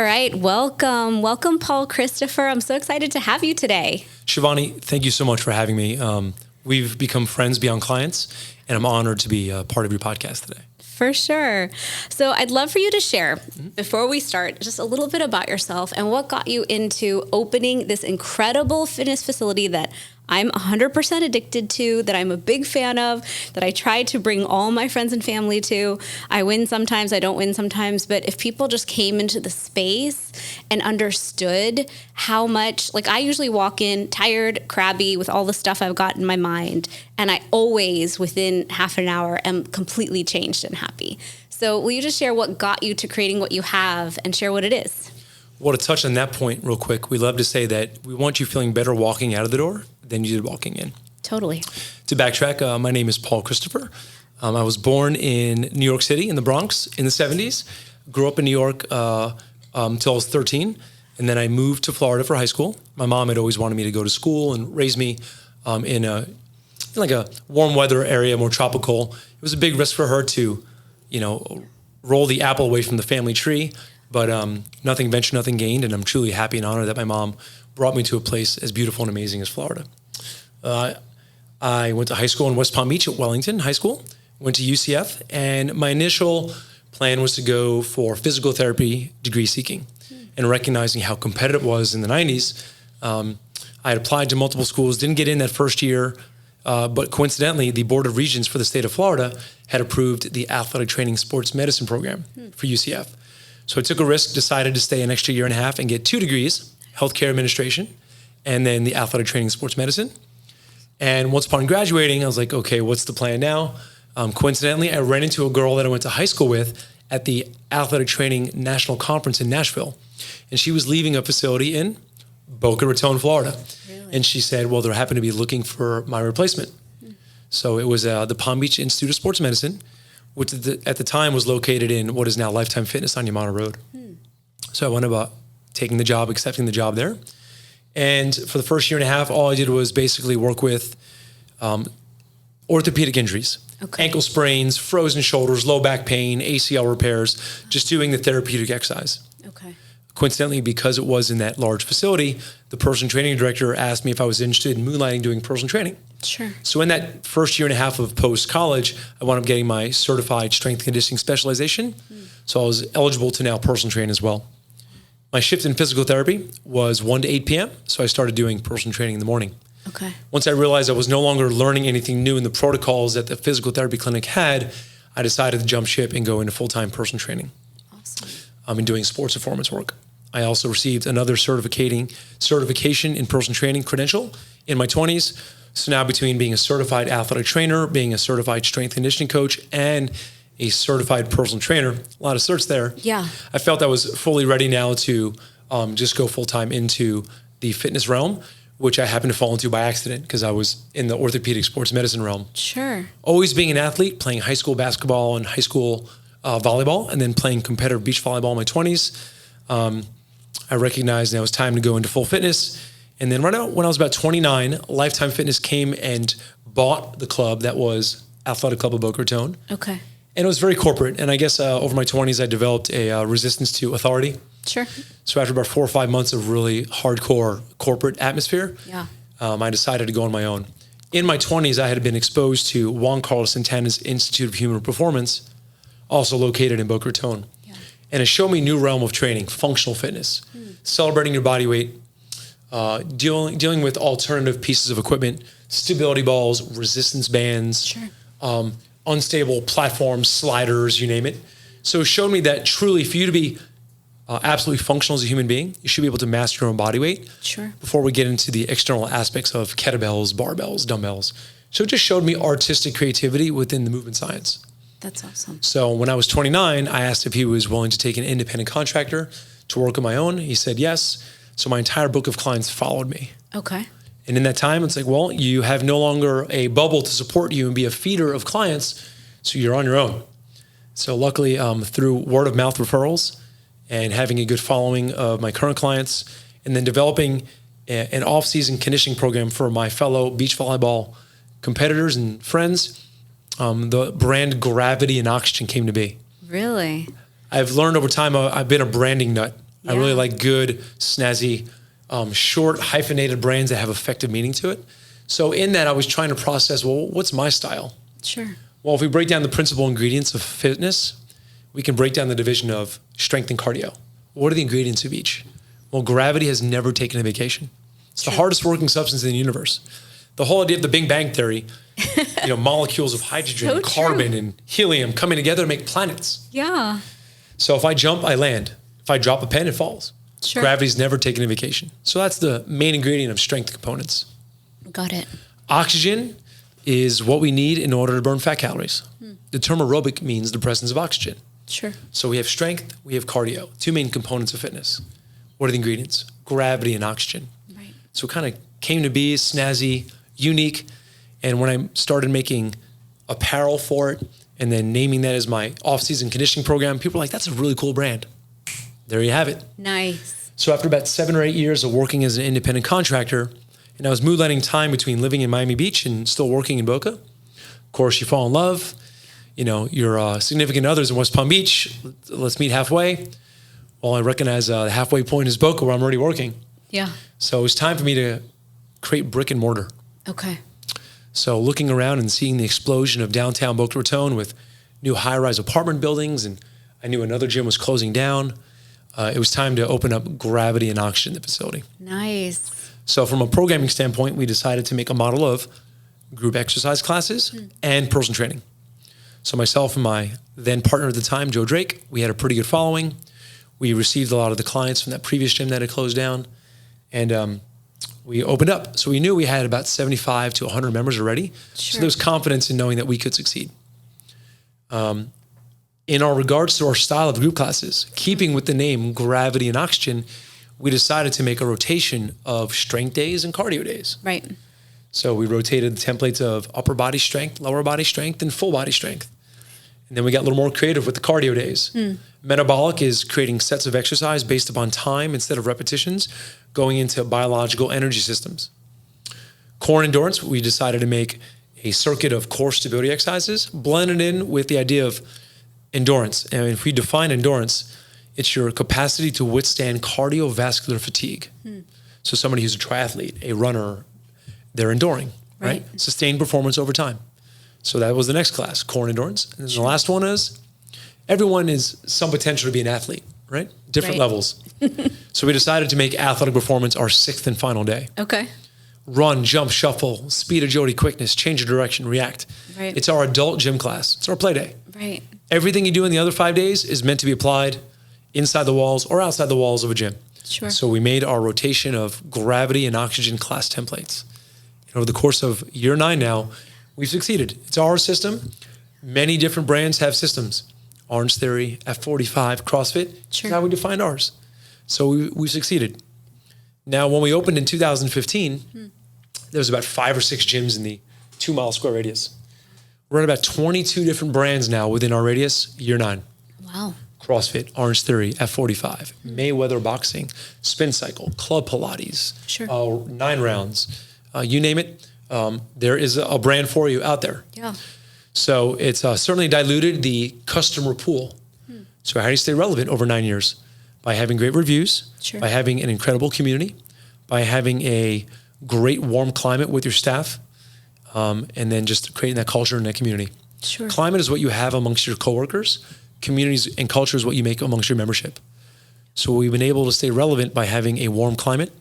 right. Welcome, Paul Christopher. I'm so excited to have you today. Shivani, thank you so much for having me. We've become friends beyond clients, and I'm honored to be a part of your podcast today. For sure. So I'd love for you to share, before we start, just a little bit about yourself and what got you into opening this incredible fitness facility that I'm 100% addicted to, that I'm a big fan of, that I try to bring all my friends and family to. I win sometimes, I don't win sometimes, but if people just came into the space and understood how much, like I usually walk in tired, crabby, with all the stuff I've got in my mind, and I always, within half an hour, am completely changed and happy. So will you just share what got you to creating what you have and share what it is? Well, to touch on that point real quick, we love to say that we want you feeling better walking out of the door than you did walking in. Totally. To backtrack, my name is Paul Christopher. I was born in New York City in the Bronx in the 70s. Grew up in New York until I was 13. And then I moved to Florida for high school. My mom had always wanted me to go to school and raise me in a warm weather area, more tropical. It was a big risk for her to, roll the apple away from the family tree. But nothing ventured, nothing gained. And I'm truly happy and honored that my mom brought me to a place as beautiful and amazing as Florida. I went to high school in West Palm Beach at Wellington High School, went to UCF, and my initial plan was to go for physical therapy degree seeking. And recognizing how competitive it was in the 90s, I had applied to multiple schools, didn't get in that first year, but coincidentally, the Board of Regents for the state of Florida had approved the athletic training sports medicine program for UCF. So I took a risk, decided to stay an extra year and a half and get 2 degrees, healthcare administration, and then the athletic training sports medicine. And once upon graduating, I was like, okay, what's the plan now? Coincidentally, I ran into a girl that I went to high school with at the athletic training national conference in Nashville. And she was leaving a facility in Boca Raton, Florida. Really? And she said, well, they're happened to be looking for my replacement. So it was the Palm Beach Institute of Sports Medicine, which at the time was located in what is now Lifetime Fitness on Yamana Road. So I went about taking the job, accepting the job there. And for the first year and a half, all I did was basically work with orthopedic injuries, ankle sprains, frozen shoulders, low back pain, ACL repairs, just doing the therapeutic exercise. Okay. Coincidentally, because it was in that large facility, the personal training director asked me if I was interested in moonlighting doing personal training. Sure. So in that first year and a half of post-college, I wound up getting my certified strength conditioning specialization. So I was eligible to now personal train as well. My shift in physical therapy was 1 to 8 p.m. So I started doing personal training in the morning. Okay. Once I realized I was no longer learning anything new in the protocols that the physical therapy clinic had, I decided to jump ship and go into full-time personal training. Awesome. I'm doing sports performance work. I also received another certification in personal training credential in my 20s. So now between being a certified athletic trainer, being a certified strength conditioning coach, and a certified personal trainer, a lot of certs there. Yeah. I felt I was fully ready now to just go full-time into the fitness realm, which I happened to fall into by accident because I was in the orthopedic sports medicine realm. Sure. Always being an athlete, playing high school basketball and high school volleyball, and then playing competitive beach volleyball in my 20s. I recognized now it was time to go into full fitness. And then right out when I was about 29, Lifetime Fitness came and bought the club that was Athletic Club of Boca Raton. Okay. And it was very corporate. And I guess over my 20s, I developed a resistance to authority. Sure. So after about 4 or 5 months of really hardcore corporate atmosphere, I decided to go on my own. In my 20s, I had been exposed to Juan Carlos Santana's Institute of Human Performance, also located in Boca Raton. Yeah. And it showed me a new realm of training, functional fitness, celebrating your body weight, dealing with alternative pieces of equipment, stability balls, resistance bands, unstable platforms, sliders, you name it. So it showed me that truly for you to be absolutely functional as a human being, you should be able to master your own body weight before we get into the external aspects of kettlebells, barbells, dumbbells. So it just showed me artistic creativity within the movement science. That's awesome. So when I was 29, I asked if he was willing to take an independent contractor to work on my own. He said yes. So my entire book of clients followed me. Okay. And in that time, it's like, well, you have no longer a bubble to support you and be a feeder of clients, so you're on your own. So luckily, through word of mouth referrals and having a good following of my current clients, and then developing an off-season conditioning program for my fellow beach volleyball competitors and friends, the brand Gravity and Oxygen came to be. Really? I've learned over time, I've been a branding nut I really like good, snazzy, short, hyphenated brands that have effective meaning to it. So in that, I was trying to process, well, what's my style? Sure. Well, if we break down the principal ingredients of fitness, we can break down the division of strength and cardio. What are the ingredients of each? Well, gravity has never taken a vacation. It's the hardest working substance in the universe. The whole idea of the Big Bang Theory, molecules of hydrogen, and carbon, and helium coming together to make planets. Yeah. So if I jump, I land. If I drop a pen, it falls. Sure. Gravity's never taken a vacation. So that's the main ingredient of strength components. Got it. Oxygen is what we need in order to burn fat calories. The term aerobic means the presence of oxygen. Sure. So we have strength, we have cardio, two main components of fitness. What are the ingredients? Gravity and oxygen. Right. So it kind of came to be snazzy, unique. And when I started making apparel for it and then naming that as my off-season conditioning program, people were like, that's a really cool brand. There you have it. Nice. So after about 7 or 8 years of working as an independent contractor, and I was moonlighting time between living in Miami Beach and still working in Boca. Of course, you fall in love. Your significant others in West Palm Beach. Let's meet halfway. Well, I recognize the halfway point is Boca, where I'm already working. Yeah. So it was time for me to create brick and mortar. Okay. So looking around and seeing the explosion of downtown Boca Raton with new high-rise apartment buildings, and I knew another gym was closing down. It was time to open up gravity and oxygen in the facility. Nice. So from a programming standpoint, we decided to make a model of group exercise classes and personal training. So myself and my then partner at the time, Joe Drake, we had a pretty good following. We received a lot of the clients from that previous gym that had closed down. And we opened up. So we knew we had about 75 to 100 members already. Sure. So there was confidence in knowing that we could succeed. In our regards to our style of group classes, keeping with the name Gravity and Oxygen, we decided to make a rotation of strength days and cardio days. Right. So we rotated the templates of upper body strength, lower body strength, and full body strength. And then we got a little more creative with the cardio days. Metabolic is creating sets of exercise based upon time instead of repetitions, going into biological energy systems. Core endurance, we decided to make a circuit of core stability exercises, blended in with the idea of endurance. And if we define endurance, it's your capacity to withstand cardiovascular fatigue. So somebody who's a triathlete, a runner, they're enduring, right? Sustained performance over time. So that was the next class, core endurance. And then the last one is, everyone is some potential to be an athlete, right? Different levels. So we decided to make athletic performance our 6th and final day. Okay. Run, jump, shuffle, speed, agility, quickness, change of direction, react. Right. It's our adult gym class. It's our play day. Right. Everything you do in the other 5 days is meant to be applied inside the walls or outside the walls of a gym. Sure. So we made our rotation of gravity and oxygen class templates. And over the course of year 9 now, we've succeeded. It's our system. Many different brands have systems. Orange Theory, F45, CrossFit. Sure. That's how we defined ours. So we've succeeded. Now, when we opened in 2015, there was about 5 or 6 gyms in the 2 mile square radius. We're at about 22 different brands now within our radius, year 9. Wow. CrossFit, Orange Theory, F45, Mayweather Boxing, Spin Cycle, Club Pilates, Sure. 9 rounds, you name it. There is a brand for you out there. Yeah. So it's certainly diluted the customer pool. So how do you stay relevant over 9 years? By having great reviews, Sure. by having an incredible community, by having a great warm climate with your staff, and then just creating that culture in that community. Sure. Climate is what you have amongst your coworkers. Communities and culture is what you make amongst your membership. So we've been able to stay relevant by having a warm climate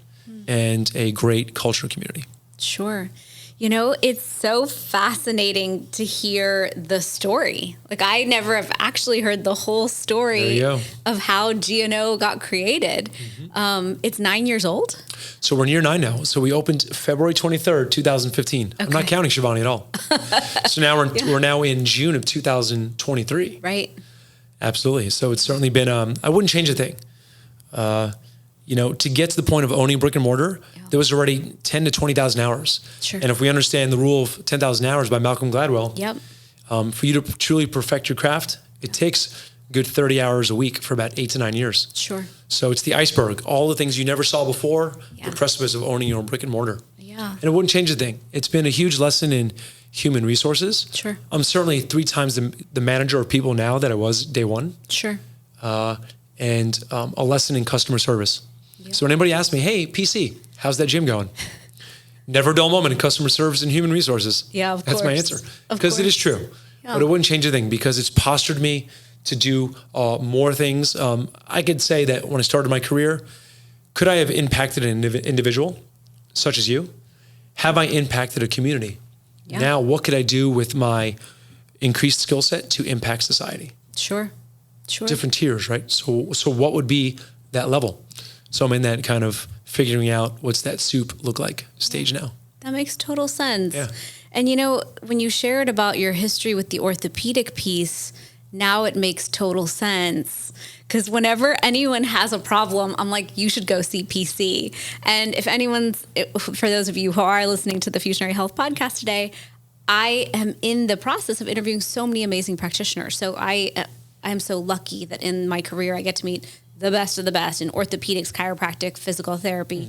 and a great cultural community. Sure. You know, it's so fascinating to hear the story. Like, I never have actually heard the whole story of how GNO got created. It's 9 years old. So we're in year 9 now. So we opened February 23rd, 2015. I'm not counting Shivani at all. So now we're now in June of 2023. Right. Absolutely. So it's certainly been, I wouldn't change a thing. To get to the point of owning brick and mortar, there was already 10 to 20,000 hours. Sure. And if we understand the rule of 10,000 hours by Malcolm Gladwell, for you to truly perfect your craft, it takes good 30 hours a week for about 8 to 9 years. Sure. So it's the iceberg, all the things you never saw before, the precipice of owning your own brick and mortar. Yeah. And it wouldn't change a thing. It's been a huge lesson in human resources. Sure. I'm certainly 3 times the manager of people now that I was day one. Sure. and a lesson in customer service. Yep. So when anybody asks me, hey, PC, how's that gym going? Never a dull moment in customer service and human resources. Yeah, of course. That's my answer. Because it is true. Yeah. But it wouldn't change a thing because it's postured me to do more things. I could say that when I started my career, could I have impacted an individual such as you? Have I impacted a community? Yeah. Now, what could I do with my increased skill set to impact society? Sure. Different tiers, right? So what would be that level? So I'm in that kind of figuring out what's that soup look like stage now. That makes total sense. Yeah. And when you shared about your history with the orthopedic piece, now it makes total sense. Because whenever anyone has a problem, I'm like, you should go see PC. And for those of you who are listening to the Fusionary Health podcast today, I am in the process of interviewing so many amazing practitioners. So I am so lucky that in my career, I get to meet the best of the best in orthopedics, chiropractic, physical therapy,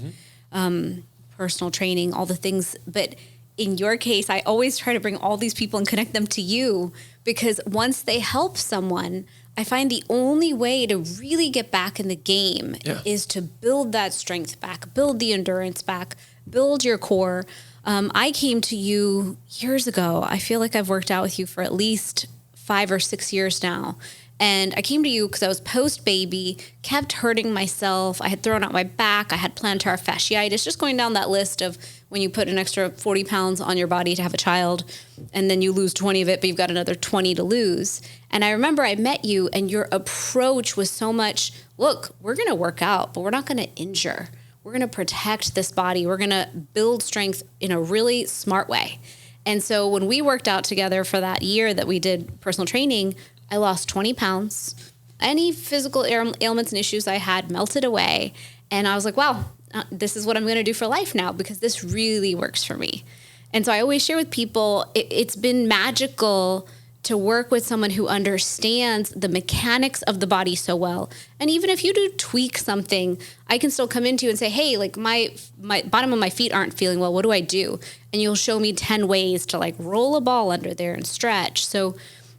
personal training, all the things. But in your case, I always try to bring all these people and connect them to you, because once they help someone, I find the only way to really get back in the game is to build that strength back, build the endurance back, build your core. I came to you years ago. I feel like I've worked out with you for at least 5 or 6 years now. And I came to you because I was post-baby, kept hurting myself. I had thrown out my back. I had plantar fasciitis, just going down that list of when you put an extra 40 pounds on your body to have a child, and then you lose 20 of it, but you've got another 20 to lose. And I remember I met you, and your approach was so much, look, we're going to work out, but we're not going to injure. We're going to protect this body. We're going to build strength in a really smart way. And so when we worked out together for that year that we did personal training, I lost 20 pounds. Any physical ailments and issues I had melted away. And I was like, wow, this is what I'm going to do for life now, because this really works for me. And so I always share with people, it's been magical to work with someone who understands the mechanics of the body so well. And even if you do tweak something, I can still come into you and say, hey, like my bottom of my feet aren't feeling well. What do I do? And you'll show me 10 ways to like roll a ball under there and stretch. So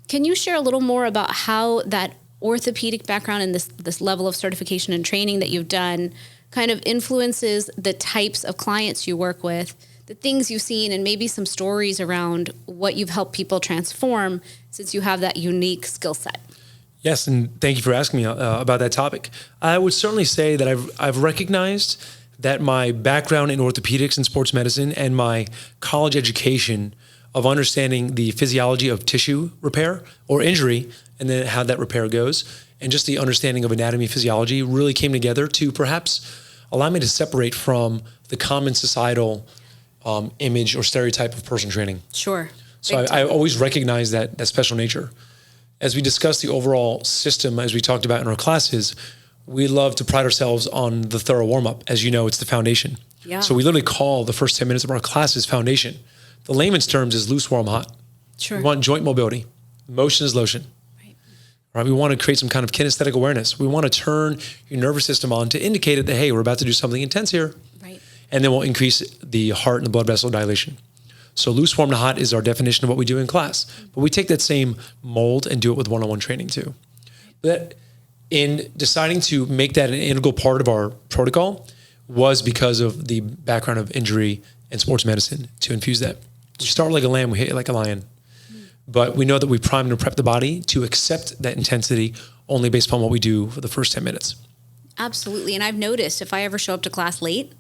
can you share a little more about how that orthopedic background and this level of certification and training that you've done kind of influences the types of clients you work with, the things you've seen, and maybe some stories around what you've helped people transform since you have that unique skill set? Yes, and thank you for asking me about that topic. I would certainly say that I've recognized that my background in orthopedics and sports medicine and my college education of understanding the physiology of tissue repair or injury and then how that repair goes, and just the understanding of anatomy physiology really came together to perhaps allow me to separate from the common societal image or stereotype of personal training. Sure. So I always recognize that special nature. As we discuss the overall system, as we talked about in our classes, we love to pride ourselves on the thorough warm-up. As you know, it's the foundation. Yeah. So we literally call the first 10 minutes of our classes foundation. The layman's terms is loose, warm, hot. Sure. We want joint mobility. Motion is lotion. Right? We want to create some kind of kinesthetic awareness. We want to turn your nervous system on to indicate that, hey, we're about to do something intense here. Right. And then we'll increase the heart and the blood vessel dilation. So loose, warm, to hot is our definition of what we do in class. But we take that same mold and do it with one-on-one training too. But in deciding to make that an integral part of our protocol was because of the background of injury and sports medicine to infuse that. We start like a lamb, we hit like a lion. But we know that we prime and prep the body to accept that intensity only based upon what we do for the first 10 minutes. Absolutely. And I've noticed if I ever show up to class late,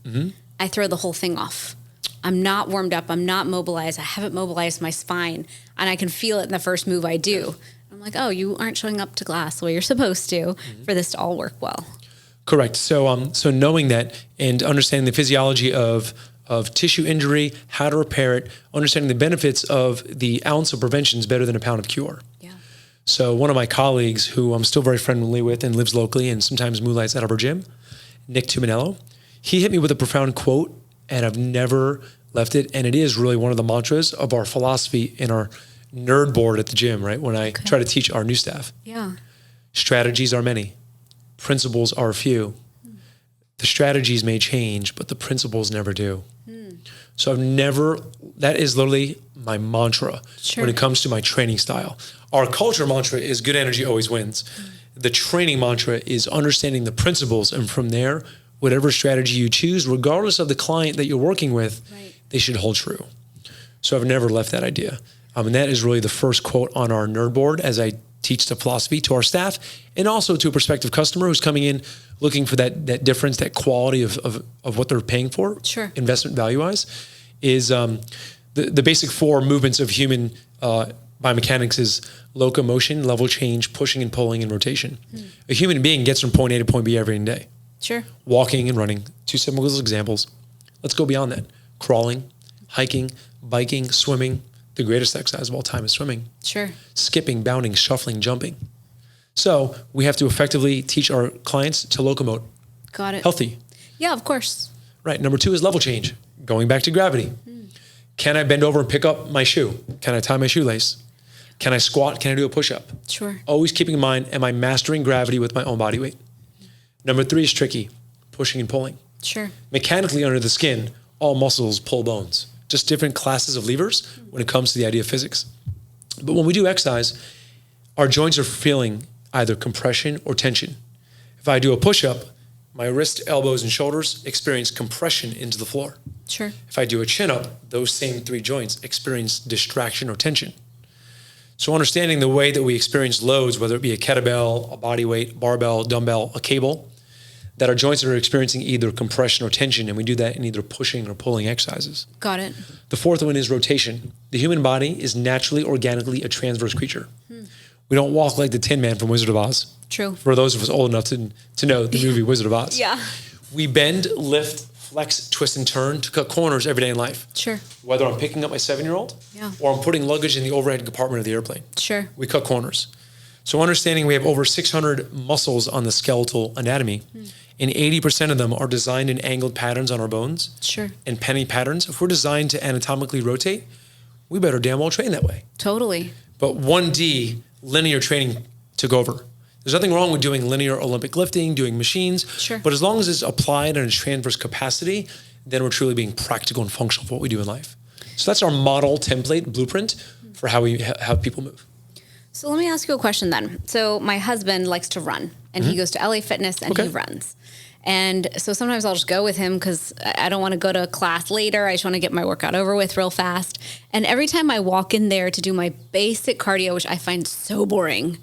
I throw the whole thing off. I'm not warmed up. I'm not mobilized. I haven't mobilized my spine. And I can feel it in the first move I do. I'm like, oh, you aren't showing up to class the way you're supposed to for this to all work well. Correct. So knowing that and understanding the physiology of tissue injury, how to repair it, understanding the benefits of the ounce of prevention is better than a pound of cure. Yeah. So one of my colleagues who I'm still very friendly with and lives locally and sometimes moonlights out of our gym, Nick Tuminello, he hit me with a profound quote and I've never left it. And it is really one of the mantras of our philosophy in our nerd board at the gym, right? When I try to teach our new staff. Yeah. Strategies are many. Principles are few. The strategies may change, but the principles never do. So that is literally my mantra when it comes to my training style. Our culture mantra is good energy always wins. the training mantra is understanding the principles, and from there, whatever strategy you choose, regardless of the client that you're working with, they should hold true. So I've never left that idea. And that is really the first quote on our nerd board as I teach the philosophy to our staff and also to a prospective customer who's coming in looking for that difference, that quality of what they're paying for, investment value-wise, is the basic four movements of human biomechanics is locomotion, level change, pushing and pulling, and rotation. A human being gets from point A to point B every day. Walking and running, two simple examples. Let's go beyond that. Crawling, hiking, biking, swimming. The greatest exercise of all time is swimming. Skipping, bounding, shuffling, jumping. So we have to effectively teach our clients to locomote. Healthy. Yeah, of course. Right. Number two is level change. Going back to gravity. Can I bend over and pick up my shoe? Can I tie my shoelace? Can I squat? Can I do a push-up? Always keeping in mind, am I mastering gravity with my own body weight? Number three is tricky. Pushing and pulling. Mechanically under the skin, all muscles pull bones. Just different classes of levers when it comes to the idea of physics. But when we do exercise, our joints are feeling either compression or tension. If I do a push-up, my wrist, elbows, and shoulders experience compression into the floor. If I do a chin-up, those same three joints experience distraction or tension. So understanding the way that we experience loads, whether it be a kettlebell, a body weight, barbell, dumbbell, a cable, that our joints are experiencing either compression or tension, and we do that in either pushing or pulling exercises. The fourth one is rotation. The human body is naturally, organically a transverse creature. We don't walk like the Tin Man from Wizard of Oz. For those of us old enough to know the movie Wizard of Oz. We bend, lift, flex, twist, and turn to cut corners every day in life. Whether I'm picking up my 7-year-old or I'm putting luggage in the overhead compartment of the airplane. We cut corners. So understanding we have over 600 muscles on the skeletal anatomy, and 80% of them are designed in angled patterns on our bones and penny patterns. If we're designed to anatomically rotate, we better damn well train that way. But 1D, linear training took over. There's nothing wrong with doing linear Olympic lifting, doing machines, but as long as it's applied in a transverse capacity, then we're truly being practical and functional for what we do in life. So that's our model template, blueprint for how we have people move. So let me ask you a question then. So my husband likes to run, and he goes to LA Fitness and he runs. And so sometimes I'll just go with him because I don't want to go to class later. I just want to get my workout over with real fast. And every time I walk in there to do my basic cardio, which I find so boring,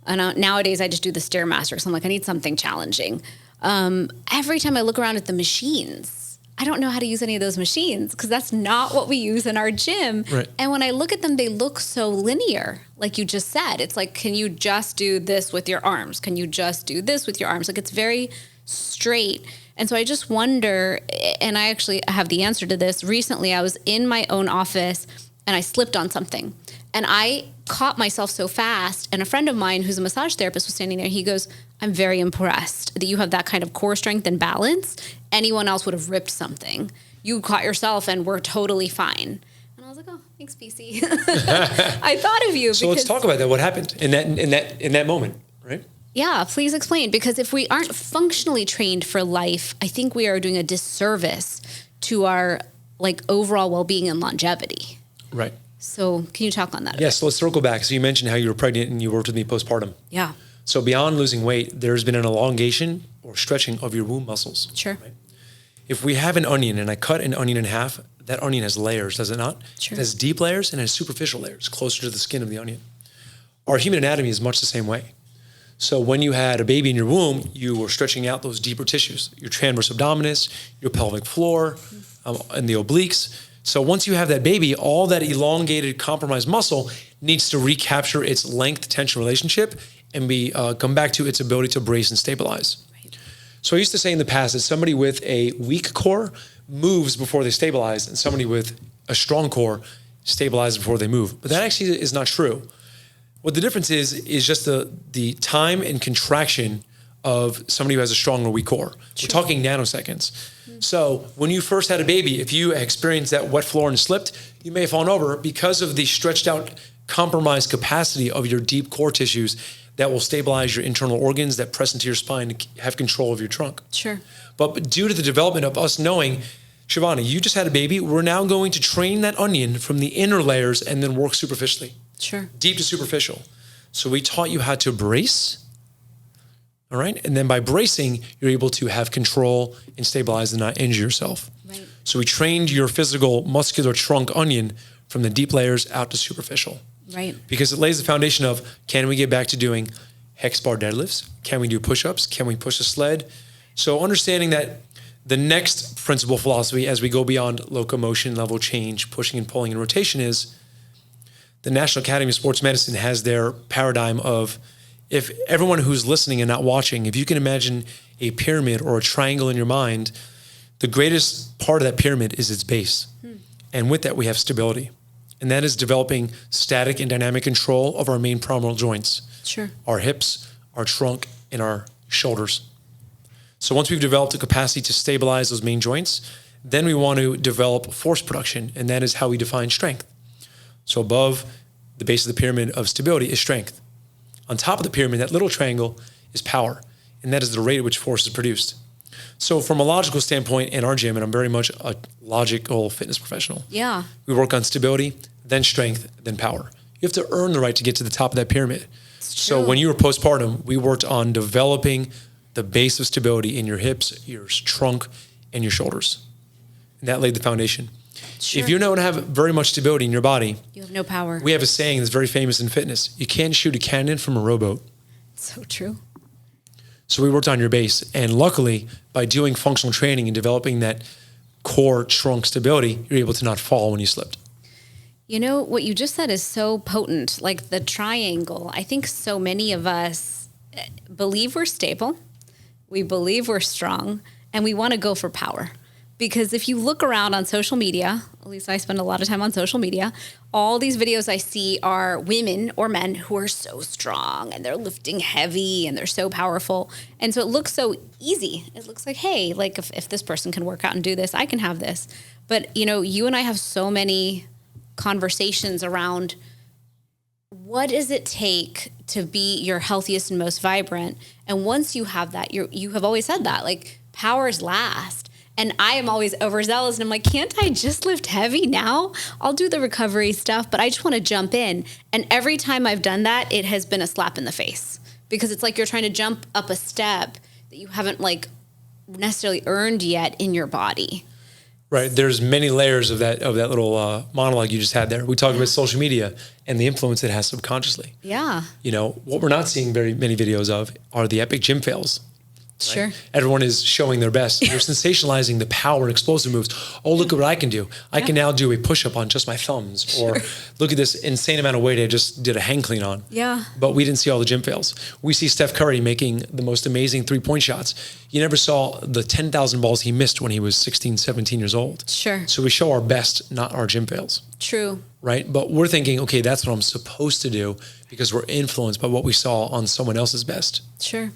and nowadays I just do the Stairmaster. So I'm like, I need something challenging. Every time I look around at the machines, I don't know how to use any of those machines because that's not what we use in our gym. And when I look at them, they look so linear. Like you just said, it's like, can you just do this with your arms? Can you just do this with your arms? Like it's very straight. And so I just wonder, and I actually have the answer to this. Recently, I was in my own office and I slipped on something. And I caught myself so fast. And a friend of mine who's a massage therapist was standing there. He goes, I'm very impressed that you have that kind of core strength and balance. Anyone else would have ripped something. You caught yourself and we're totally fine. And I was like, oh, thanks, PC. I thought of you. So let's talk about that. What happened in that moment, right? Yeah, please explain. Because if we aren't functionally trained for life, I think we are doing a disservice to our overall well-being and longevity. Right. So can you talk on that? Yes, so let's circle back. So you mentioned how you were pregnant and you worked with me postpartum. Yeah. So beyond losing weight, there's been an elongation or stretching of your womb muscles. Sure. Right? If we have an onion and I cut an onion in half, that onion has layers, does it not? Sure. It has deep layers and it has superficial layers closer to the skin of the onion. Our human anatomy is much the same way. So when you had a baby in your womb, you were stretching out those deeper tissues, your transverse abdominis, your pelvic floor, and the obliques. So once you have that baby, all that elongated, compromised muscle needs to recapture its length-tension relationship and come back to its ability to brace and stabilize. Right. So I used to say in the past that somebody with a weak core moves before they stabilize, and somebody with a strong core stabilizes before they move. But that actually is not true. What the difference is just the time and contraction of somebody who has a strong or weak core. We're talking nanoseconds. So when you first had a baby, if you experienced that wet floor and slipped, you may have fallen over because of the stretched out, compromised capacity of your deep core tissues that will stabilize your internal organs that press into your spine to have control of your trunk. Sure. But due to the development of us knowing, Shivani, you just had a baby, we're now going to train that onion from the inner layers and then work superficially. Sure. Deep to superficial. So we taught you how to brace All right. And then by bracing, you're able to have control and stabilize and not injure yourself. Right. So we trained your physical muscular trunk onion from the deep layers out to superficial. Right. Because it lays the foundation of, can we get back to doing hex bar deadlifts? Can we do push-ups? Can we push a sled? So understanding that the next principle philosophy as we go beyond locomotion, level change, pushing and pulling and rotation is the National Academy of Sports Medicine has their paradigm of, if everyone who's listening and not watching, if you can imagine a pyramid or a triangle in your mind, the greatest part of that pyramid is its base. And with that, we have stability. And that is developing static and dynamic control of our main proximal joints. Sure. Our hips, our trunk, and our shoulders. So once we've developed the capacity to stabilize those main joints, then we want to develop force production, and that is how we define strength. So above the base of the pyramid of stability is strength. On top of the pyramid, that little triangle is power, and that is the rate at which force is produced. So from a logical standpoint in our gym, and I'm very much a logical fitness professional. Yeah. We work on stability, then strength, then power. You have to earn the right to get to the top of that pyramid. So when you were postpartum, we worked on developing the base of stability in your hips, your trunk, and your shoulders. And that laid the foundation. Sure. If you don't have very much stability in your body, You have no power. we have a saying that's very famous in fitness. You can't shoot a cannon from a rowboat. So true. So we worked on your base. And luckily, by doing functional training and developing that core trunk stability, you're able to not fall when you slipped. You know, what you just said is so potent, like the triangle. I think so many of us believe we're stable, we believe we're strong, and we want to go for power. Because if you look around on social media, at least I spend a lot of time on social media, all these videos I see are women or men who are so strong and they're lifting heavy and they're so powerful. And so it looks so easy. It looks like, hey, like if this person can work out and do this, I can have this. But, you know, you and I have so many conversations around what does it take to be your healthiest and most vibrant? And once you have that, you have always said that, like, powers last. And I am always overzealous and I'm like, can't I just lift heavy now? I'll do the recovery stuff, but I just want to jump in. And every time I've done that, it has been a slap in the face because it's like you're trying to jump up a step that you haven't like necessarily earned yet in your body. Right. There's many layers of that little monologue you just had there. We talk about social media and the influence it has subconsciously. Yeah. You know, what we're not seeing very many videos of are the epic gym fails. Sure. Right? Everyone is showing their best. They're sensationalizing the power and explosive moves. Oh, look at what I can do. I can now do a push-up on just my thumbs. Or look at this insane amount of weight I just did a hang clean on. Yeah. But we didn't see all the gym fails. We see Steph Curry making the most amazing three-point shots. You never saw the 10,000 balls he missed when he was 16, 17 years old. Sure. So we show our best, not our gym fails. True. Right? But we're thinking, okay, that's what I'm supposed to do because we're influenced by what we saw on someone else's best. Sure.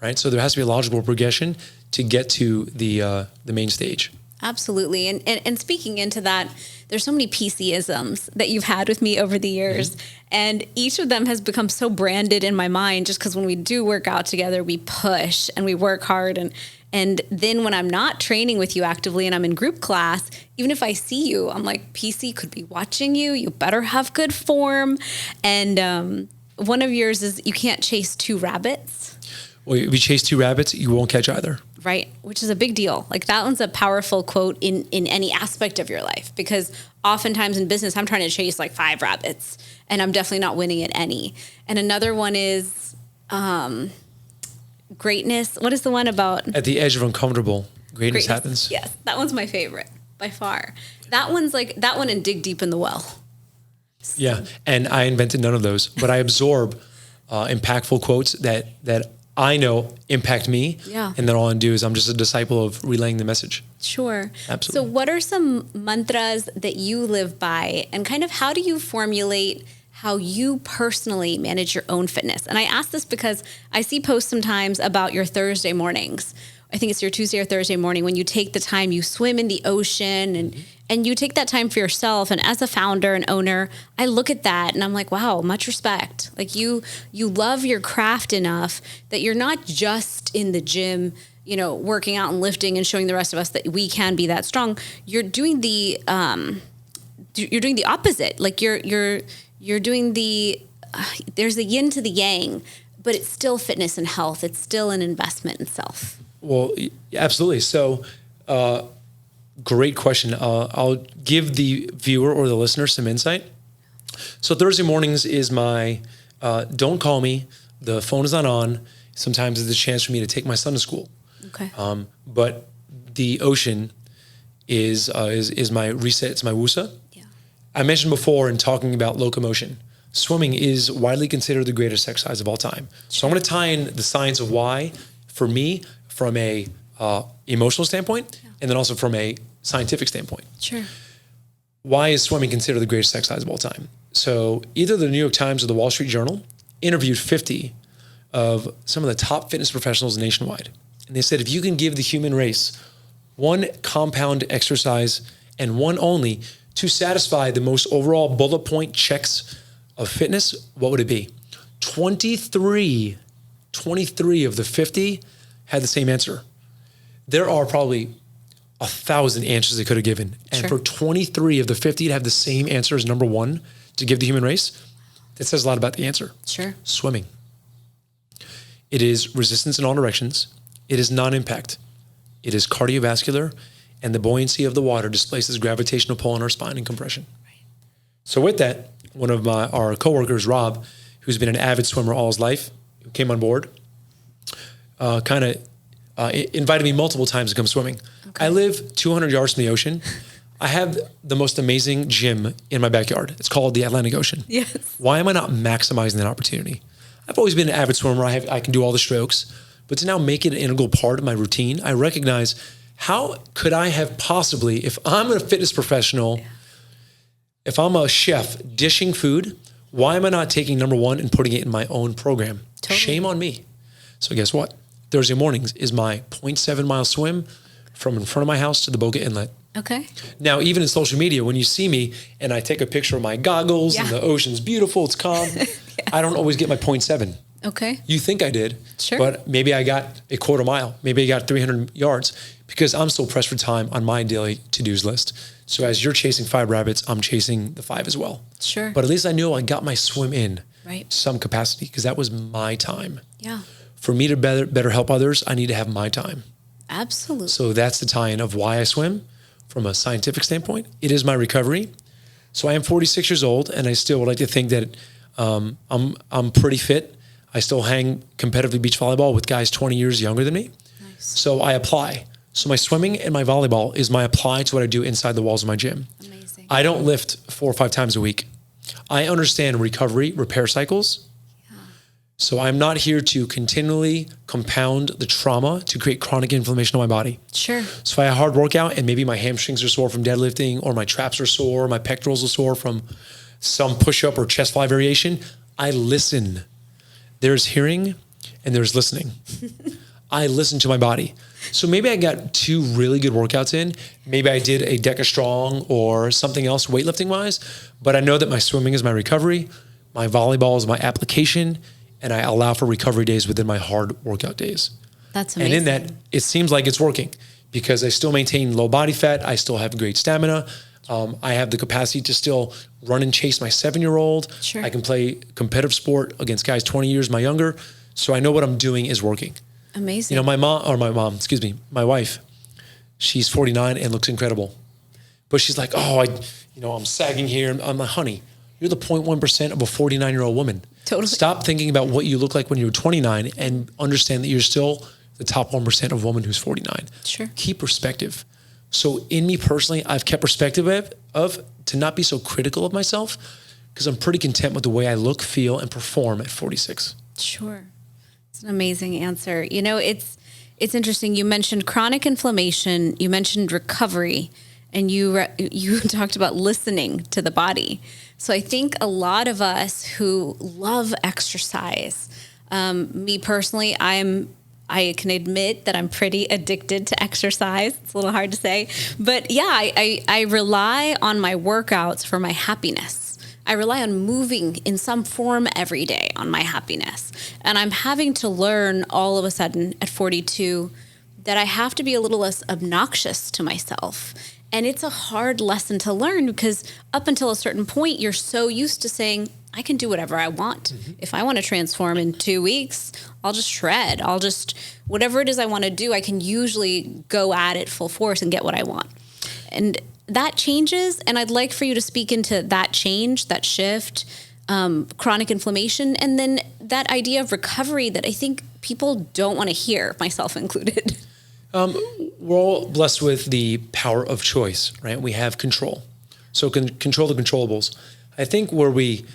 Right? So there has to be a logical progression to get to the main stage. Absolutely. And speaking into that, there's so many PC-isms that you've had with me over the years. Mm-hmm. And each of them has become so branded in my mind just because when we do work out together, we push and we work hard. And then when I'm not training with you actively and I'm in group class, even if I see you, I'm like, PC could be watching you. You better have good form. And one of yours is you can't chase two rabbits. Well, if you chase two rabbits, you won't catch either. Right, which is a big deal. Like that one's a powerful quote in any aspect of your life because oftentimes in business, I'm trying to chase like 5 rabbits and I'm definitely not winning at any. And another one is greatness. What is the one about? At the edge of uncomfortable, greatness happens. Yes, that one's my favorite by far. That one's like that one and dig deep in the well. Yeah, and I invented none of those, but I absorb impactful quotes that I know impact me. Yeah. And then all I do is I'm just a disciple of relaying the message. Sure. Absolutely. So what are some mantras that you live by and kind of how do you formulate how you personally manage your own fitness? And I ask this because I see posts sometimes about your Thursday mornings. I think it's your Tuesday or Thursday morning when you take the time, you swim in the ocean and you take that time for yourself. And as a founder and owner, I look at that and I'm like, wow, much respect. Like you love your craft enough that you're not just in the gym, you know, working out and lifting and showing the rest of us that we can be that strong. You're doing the opposite. Like you're doing there's the yin to the yang. but it's still fitness and health. It's still an investment in self. Well, absolutely. So, great question. I'll give the viewer or the listener some insight. So Thursday mornings is my don't call me. The phone is not on. Sometimes it's a chance for me to take my son to school. Okay. But the ocean is my reset. It's my wusa. Yeah. I mentioned before in talking about locomotion, swimming is widely considered the greatest exercise of all time. So I'm going to tie in the science of why, for me, from a emotional standpoint, and then also from a scientific standpoint. Sure. Why is swimming considered the greatest exercise of all time? So either the New York Times or the Wall Street Journal interviewed 50 of some of the top fitness professionals nationwide. And they said, if you can give the human race one compound exercise and one only to satisfy the most overall bullet point checks of fitness, what would it be? 23 of the 50 had the same answer. There are probably 1,000 answers they could have given. And for 23 of the 50 to have the same answer as number one to give the human race, that says a lot about the answer. Sure. Swimming. It is resistance in all directions. It is non-impact. It is cardiovascular, and the buoyancy of the water displaces gravitational pull on our spine and compression. Right. So with that, one of our coworkers, Rob, who's been an avid swimmer all his life, who came on board, invited me multiple times to come swimming. Okay. I live 200 yards from the ocean. I have the most amazing gym in my backyard. It's called the Atlantic Ocean. Yes. Why am I not maximizing that opportunity? I've always been an avid swimmer. I can do all the strokes, but to now make it an integral part of my routine, I recognize how could I have possibly, if I'm a fitness professional, if I'm a chef dishing food, why am I not taking number one and putting it in my own program? Totally. Shame on me. So guess what? Thursday mornings is my 0.7 mile swim from in front of my house to the Boca Inlet. Okay. Now, even in social media, when you see me and I take a picture of my goggles and the ocean's beautiful, it's calm, I don't always get my 0.7. Okay. You think I did, sure, but maybe I got a quarter mile, maybe I got 300 yards because I'm still pressed for time on my daily to-dos list. So as you're chasing 5 rabbits, I'm chasing the 5 as well. Sure. But at least I knew I got my swim in some capacity because that was my time. Yeah. For me to better help others, I need to have my time. Absolutely. So that's the tie-in of why I swim. From a scientific standpoint, it is my recovery. So I am 46 years old, and I still would like to think that I'm pretty fit. I still hang competitively beach volleyball with guys 20 years younger than me. Nice. So I apply. So my swimming and my volleyball is my apply to what I do inside the walls of my gym. Amazing. I don't lift 4 or 5 times a week. I understand recovery, repair cycles. So I'm not here to continually compound the trauma to create chronic inflammation in my body. Sure. So if I have a hard workout and maybe my hamstrings are sore from deadlifting or my traps are sore, my pectorals are sore from some push-up or chest fly variation, I listen. There's hearing and there's listening. I listen to my body. So maybe I got 2 really good workouts in. Maybe I did a Deca Strong or something else weightlifting-wise, but I know that my swimming is my recovery, my volleyball is my application, and I allow for recovery days within my hard workout days. That's amazing. And in that, it seems like it's working because I still maintain low body fat. I still have great stamina. I have the capacity to still run and chase my 7-year-old. Sure. I can play competitive sport against guys 20 years my younger. So I know what I'm doing is working. Amazing. You know, my wife, she's 49 and looks incredible. But she's like, I'm sagging here. I'm like, honey, you're the 0.1% of a 49-year-old woman. Totally. Stop thinking about what you look like when you were 29 and understand that you're still the top 1% of a woman who's 49. Sure. Keep perspective. So in me personally, I've kept perspective of to not be so critical of myself because I'm pretty content with the way I look, feel, and perform at 46. Sure. It's an amazing answer. You know, it's interesting. You mentioned chronic inflammation. You mentioned recovery. And you talked about listening to the body. So I think a lot of us who love exercise, me personally, I can admit that I'm pretty addicted to exercise. It's a little hard to say, but yeah, I rely on my workouts for my happiness. I rely on moving in some form every day on my happiness. And I'm having to learn all of a sudden at 42 that I have to be a little less obnoxious to myself. And it's a hard lesson to learn because up until a certain point, you're so used to saying, I can do whatever I want. If I want to transform in 2 weeks, I'll just shred. Whatever it is I want to do, I can usually go at it full force and get what I want. And that changes. And I'd like for you to speak into that change, that shift, chronic inflammation, and then that idea of recovery that I think people don't want to hear, myself included. We're all blessed with the power of choice, right? We have control. So control the controllables. I think where we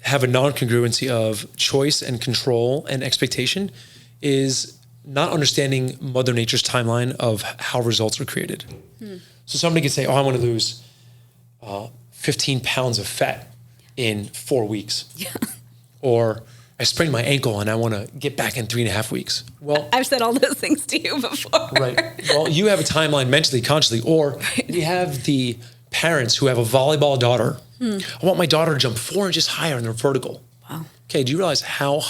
have a non-congruency of choice and control and expectation is not understanding Mother Nature's timeline of how results are created. So somebody could say, I want to lose 15 pounds of fat in 4 weeks. Yeah. Or I sprained my ankle and I want to get back in 3.5 weeks. Well, I've said all those things to you before. Right. Well, you have a timeline mentally, consciously, or you have the parents who have a volleyball daughter. I want my daughter to jump 4 inches higher in their vertical. Wow. Okay. Do you realize how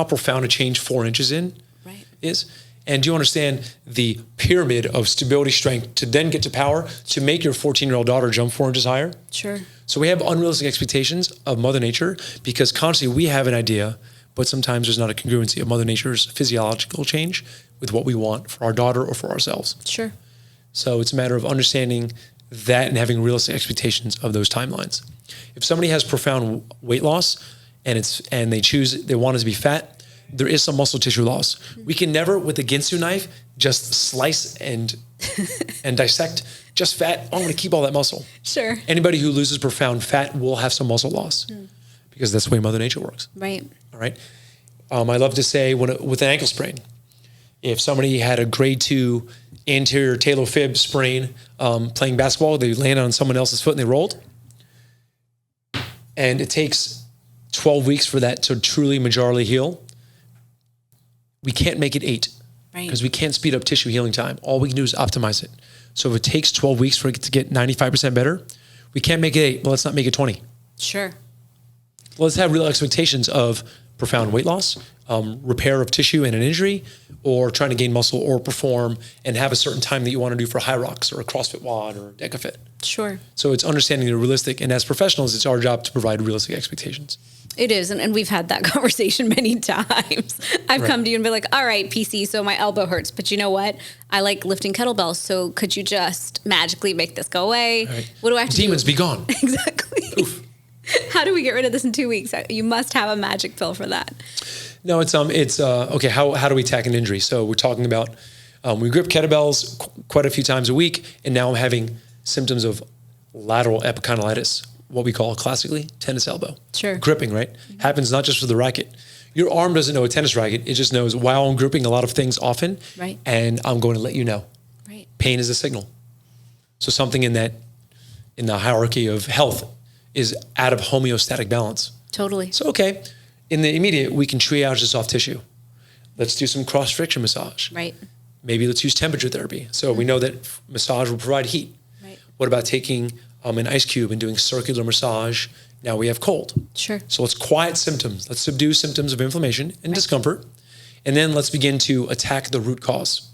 profound a change 4 inches is? And do you understand the pyramid of stability strength to then get to power to make your 14-year-old daughter jump 4 inches higher? Sure. So we have unrealistic expectations of Mother Nature because consciously we have an idea, but sometimes there's not a congruency of Mother Nature's physiological change with what we want for our daughter or for ourselves. Sure. So it's a matter of understanding that and having realistic expectations of those timelines. If somebody has profound weight loss and they want it to be fat, there is some muscle tissue loss. We can never, with a Ginsu knife, just slice and dissect just fat. I'm going to keep all that muscle. Sure. Anybody who loses profound fat will have some muscle loss because that's the way Mother Nature works. Right. All right. I love to say with an ankle sprain, if somebody had a grade 2 anterior talofib sprain playing basketball, they landed on someone else's foot and they rolled. And it takes 12 weeks for that to truly majorly heal. We can't make it 8 because we can't speed up tissue healing time. All we can do is optimize it. So if it takes 12 weeks for it to get 95% better, we can't make it 8. Well, let's not make it 20. Sure. Let's have real expectations of profound weight loss, repair of tissue and an injury, or trying to gain muscle or perform and have a certain time that you want to do for high rocks or a CrossFit WOD or DecaFit. Sure. So it's understanding the realistic, and as professionals, it's our job to provide realistic expectations. It is, and we've had that conversation many times. I've come to you and be like, all right, PC, so my elbow hurts, but you know what? I like lifting kettlebells, so could you just magically make this go away? Right. What do I have to do? Demons, be gone. Exactly. Oof. How do we get rid of this in 2 weeks? You must have a magic pill for that. No, it's okay. How do we attack an injury? So we're talking about we grip kettlebells quite a few times a week, and now I'm having symptoms of lateral epicondylitis, what we call classically tennis elbow. Sure. Gripping, right? Happens not just for the racket. Your arm doesn't know a tennis racket. It just knows while I'm gripping a lot of things often, right, and I'm going to let you know. Right. Pain is a signal. So something in the hierarchy of health is out of homeostatic balance. Totally. So, okay, in the immediate, we can triage the soft tissue. Let's do some cross-friction massage. Right. Maybe let's use temperature therapy. So we know that massage will provide heat. Right. What about taking an ice cube and doing circular massage? Now we have cold. Sure. So let's quiet symptoms. Let's subdue symptoms of inflammation and discomfort. And then let's begin to attack the root cause.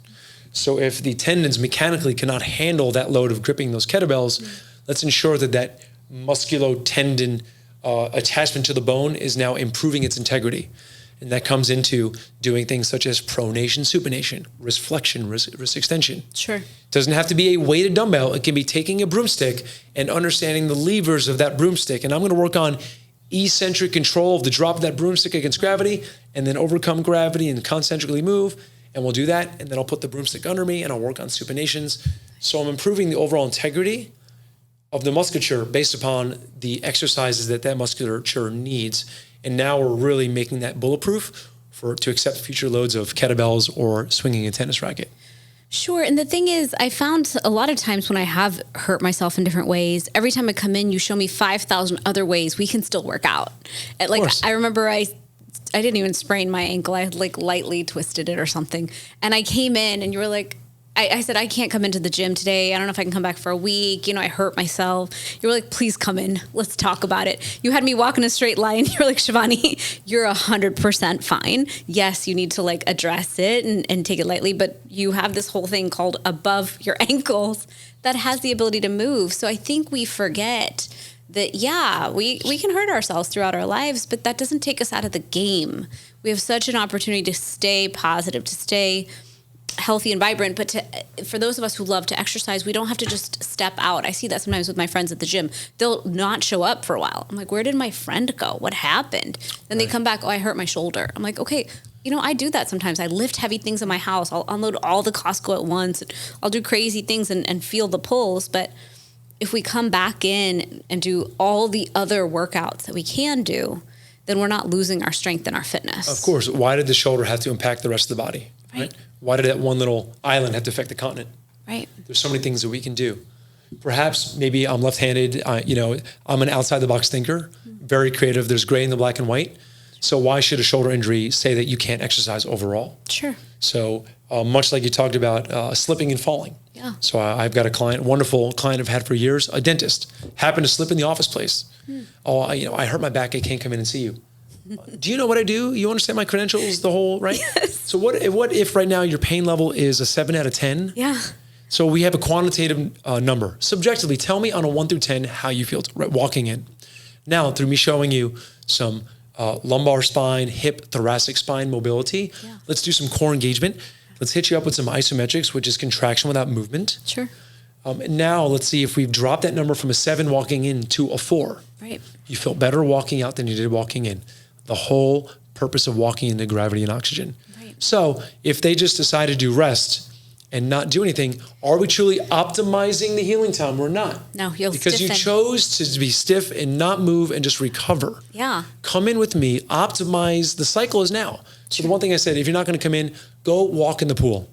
So if the tendons mechanically cannot handle that load of gripping those kettlebells, let's ensure that musculo-tendon attachment to the bone is now improving its integrity. And that comes into doing things such as pronation, supination, wrist flexion, wrist extension. Sure. It doesn't have to be a weighted dumbbell. It can be taking a broomstick and understanding the levers of that broomstick. And I'm going to work on eccentric control of the drop of that broomstick against gravity, and then overcome gravity and concentrically move. And we'll do that. And then I'll put the broomstick under me and I'll work on supinations. So I'm improving the overall integrity of the musculature based upon the exercises that musculature needs. And now we're really making that bulletproof to accept future loads of kettlebells or swinging a tennis racket. Sure. And the thing is, I found a lot of times when I have hurt myself in different ways, every time I come in, you show me 5,000 other ways we can still work out. I remember I didn't even sprain my ankle. I had lightly twisted it or something. And I came in and you were like, I said, I can't come into the gym today. I don't know if I can come back for a week. I hurt myself. You were like, please come in. Let's talk about it. You had me walk in a straight line. You were like, Shivani, you're 100% fine. Yes, you need to address it and take it lightly, but you have this whole thing called above your ankles that has the ability to move. So I think we forget that, yeah, we can hurt ourselves throughout our lives, but that doesn't take us out of the game. We have such an opportunity to stay positive, to stay healthy and vibrant, but for those of us who love to exercise, we don't have to just step out. I see that sometimes with my friends at the gym. They'll not show up for a while. I'm like, where did my friend go? What happened? Then they come back, oh, I hurt my shoulder. I'm like, okay, I do that sometimes. I lift heavy things in my house. I'll unload all the Costco at once. I'll do crazy things and feel the pulls. But if we come back in and do all the other workouts that we can do, then we're not losing our strength and our fitness. Of course. Why did the shoulder have to impact the rest of the body? Right? Why did that one little island have to affect the continent? Right. There's so many things that we can do. Perhaps maybe I'm left-handed. I'm an outside-the-box thinker, very creative. There's gray in the black and white. So why should a shoulder injury say that you can't exercise overall? Sure. So much like you talked about slipping and falling. Yeah. So I've got a wonderful client I've had for years, a dentist, happened to slip in the office place. Oh, I hurt my back. I can't come in and see you. Do you know what I do? You understand my credentials, the whole, right? Yes. So what if right now your pain level is a 7 out of 10? Yeah. So we have a quantitative number. Subjectively, tell me on a 1 through 10 how you feel walking in. Now, through me showing you some lumbar spine, hip, thoracic spine mobility, let's do some core engagement. Let's hit you up with some isometrics, which is contraction without movement. Sure. Now let's see if we've dropped that number from a 7 walking in to a 4. Right. You felt better walking out than you did walking in. The whole purpose of walking into gravity and oxygen. Right. So if they just decide to do rest and not do anything, are we truly optimizing the healing time? We're not. No, you'll because stiffen. you chose to be stiff and not move and just recover. Yeah. Come in with me, optimize. The cycle is now. So the one thing I said, if you're not going to come in, go walk in the pool.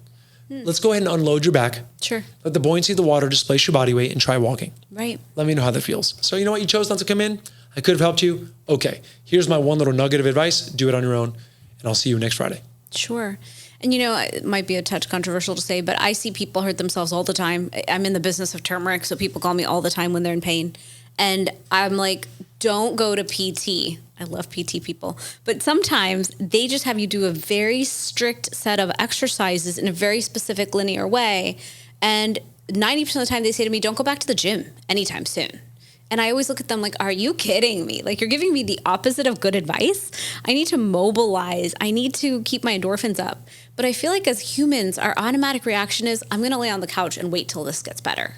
Let's go ahead and unload your back. Sure. Let the buoyancy of the water displace your body weight and try walking. Right. Let me know how that feels. So you know what? You chose not to come in. I could have helped you. Okay. Here's my one little nugget of advice. Do it on your own. And I'll see you next Friday. Sure. And it might be a touch controversial to say, but I see people hurt themselves all the time. I'm in the business of turmeric, so people call me all the time when they're in pain. And I'm like, don't go to PT. I love PT people. But sometimes they just have you do a very strict set of exercises in a very specific linear way. And 90% of the time they say to me, don't go back to the gym anytime soon. And I always look at them like, are you kidding me? Like, you're giving me the opposite of good advice. I need to mobilize. I need to keep my endorphins up. But I feel like as humans, our automatic reaction is, I'm going to lay on the couch and wait till this gets better.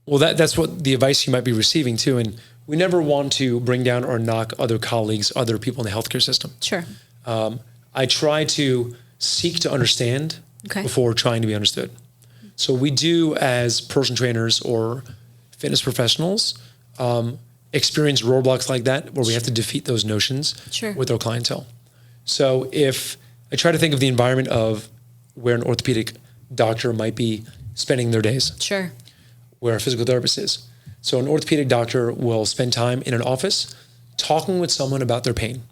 Well, that's what the advice you might be receiving too. And we never want to bring down or knock other colleagues, other people in the healthcare system. Sure. I try to seek to understand before trying to be understood. So we do, as personal trainers or fitness professionals, experience roadblocks like that where we have to defeat those notions with our clientele. So if I try to think of the environment of where an orthopedic doctor might be spending their days. Sure. Where a physical therapist is. So an orthopedic doctor will spend time in an office talking with someone about their pain.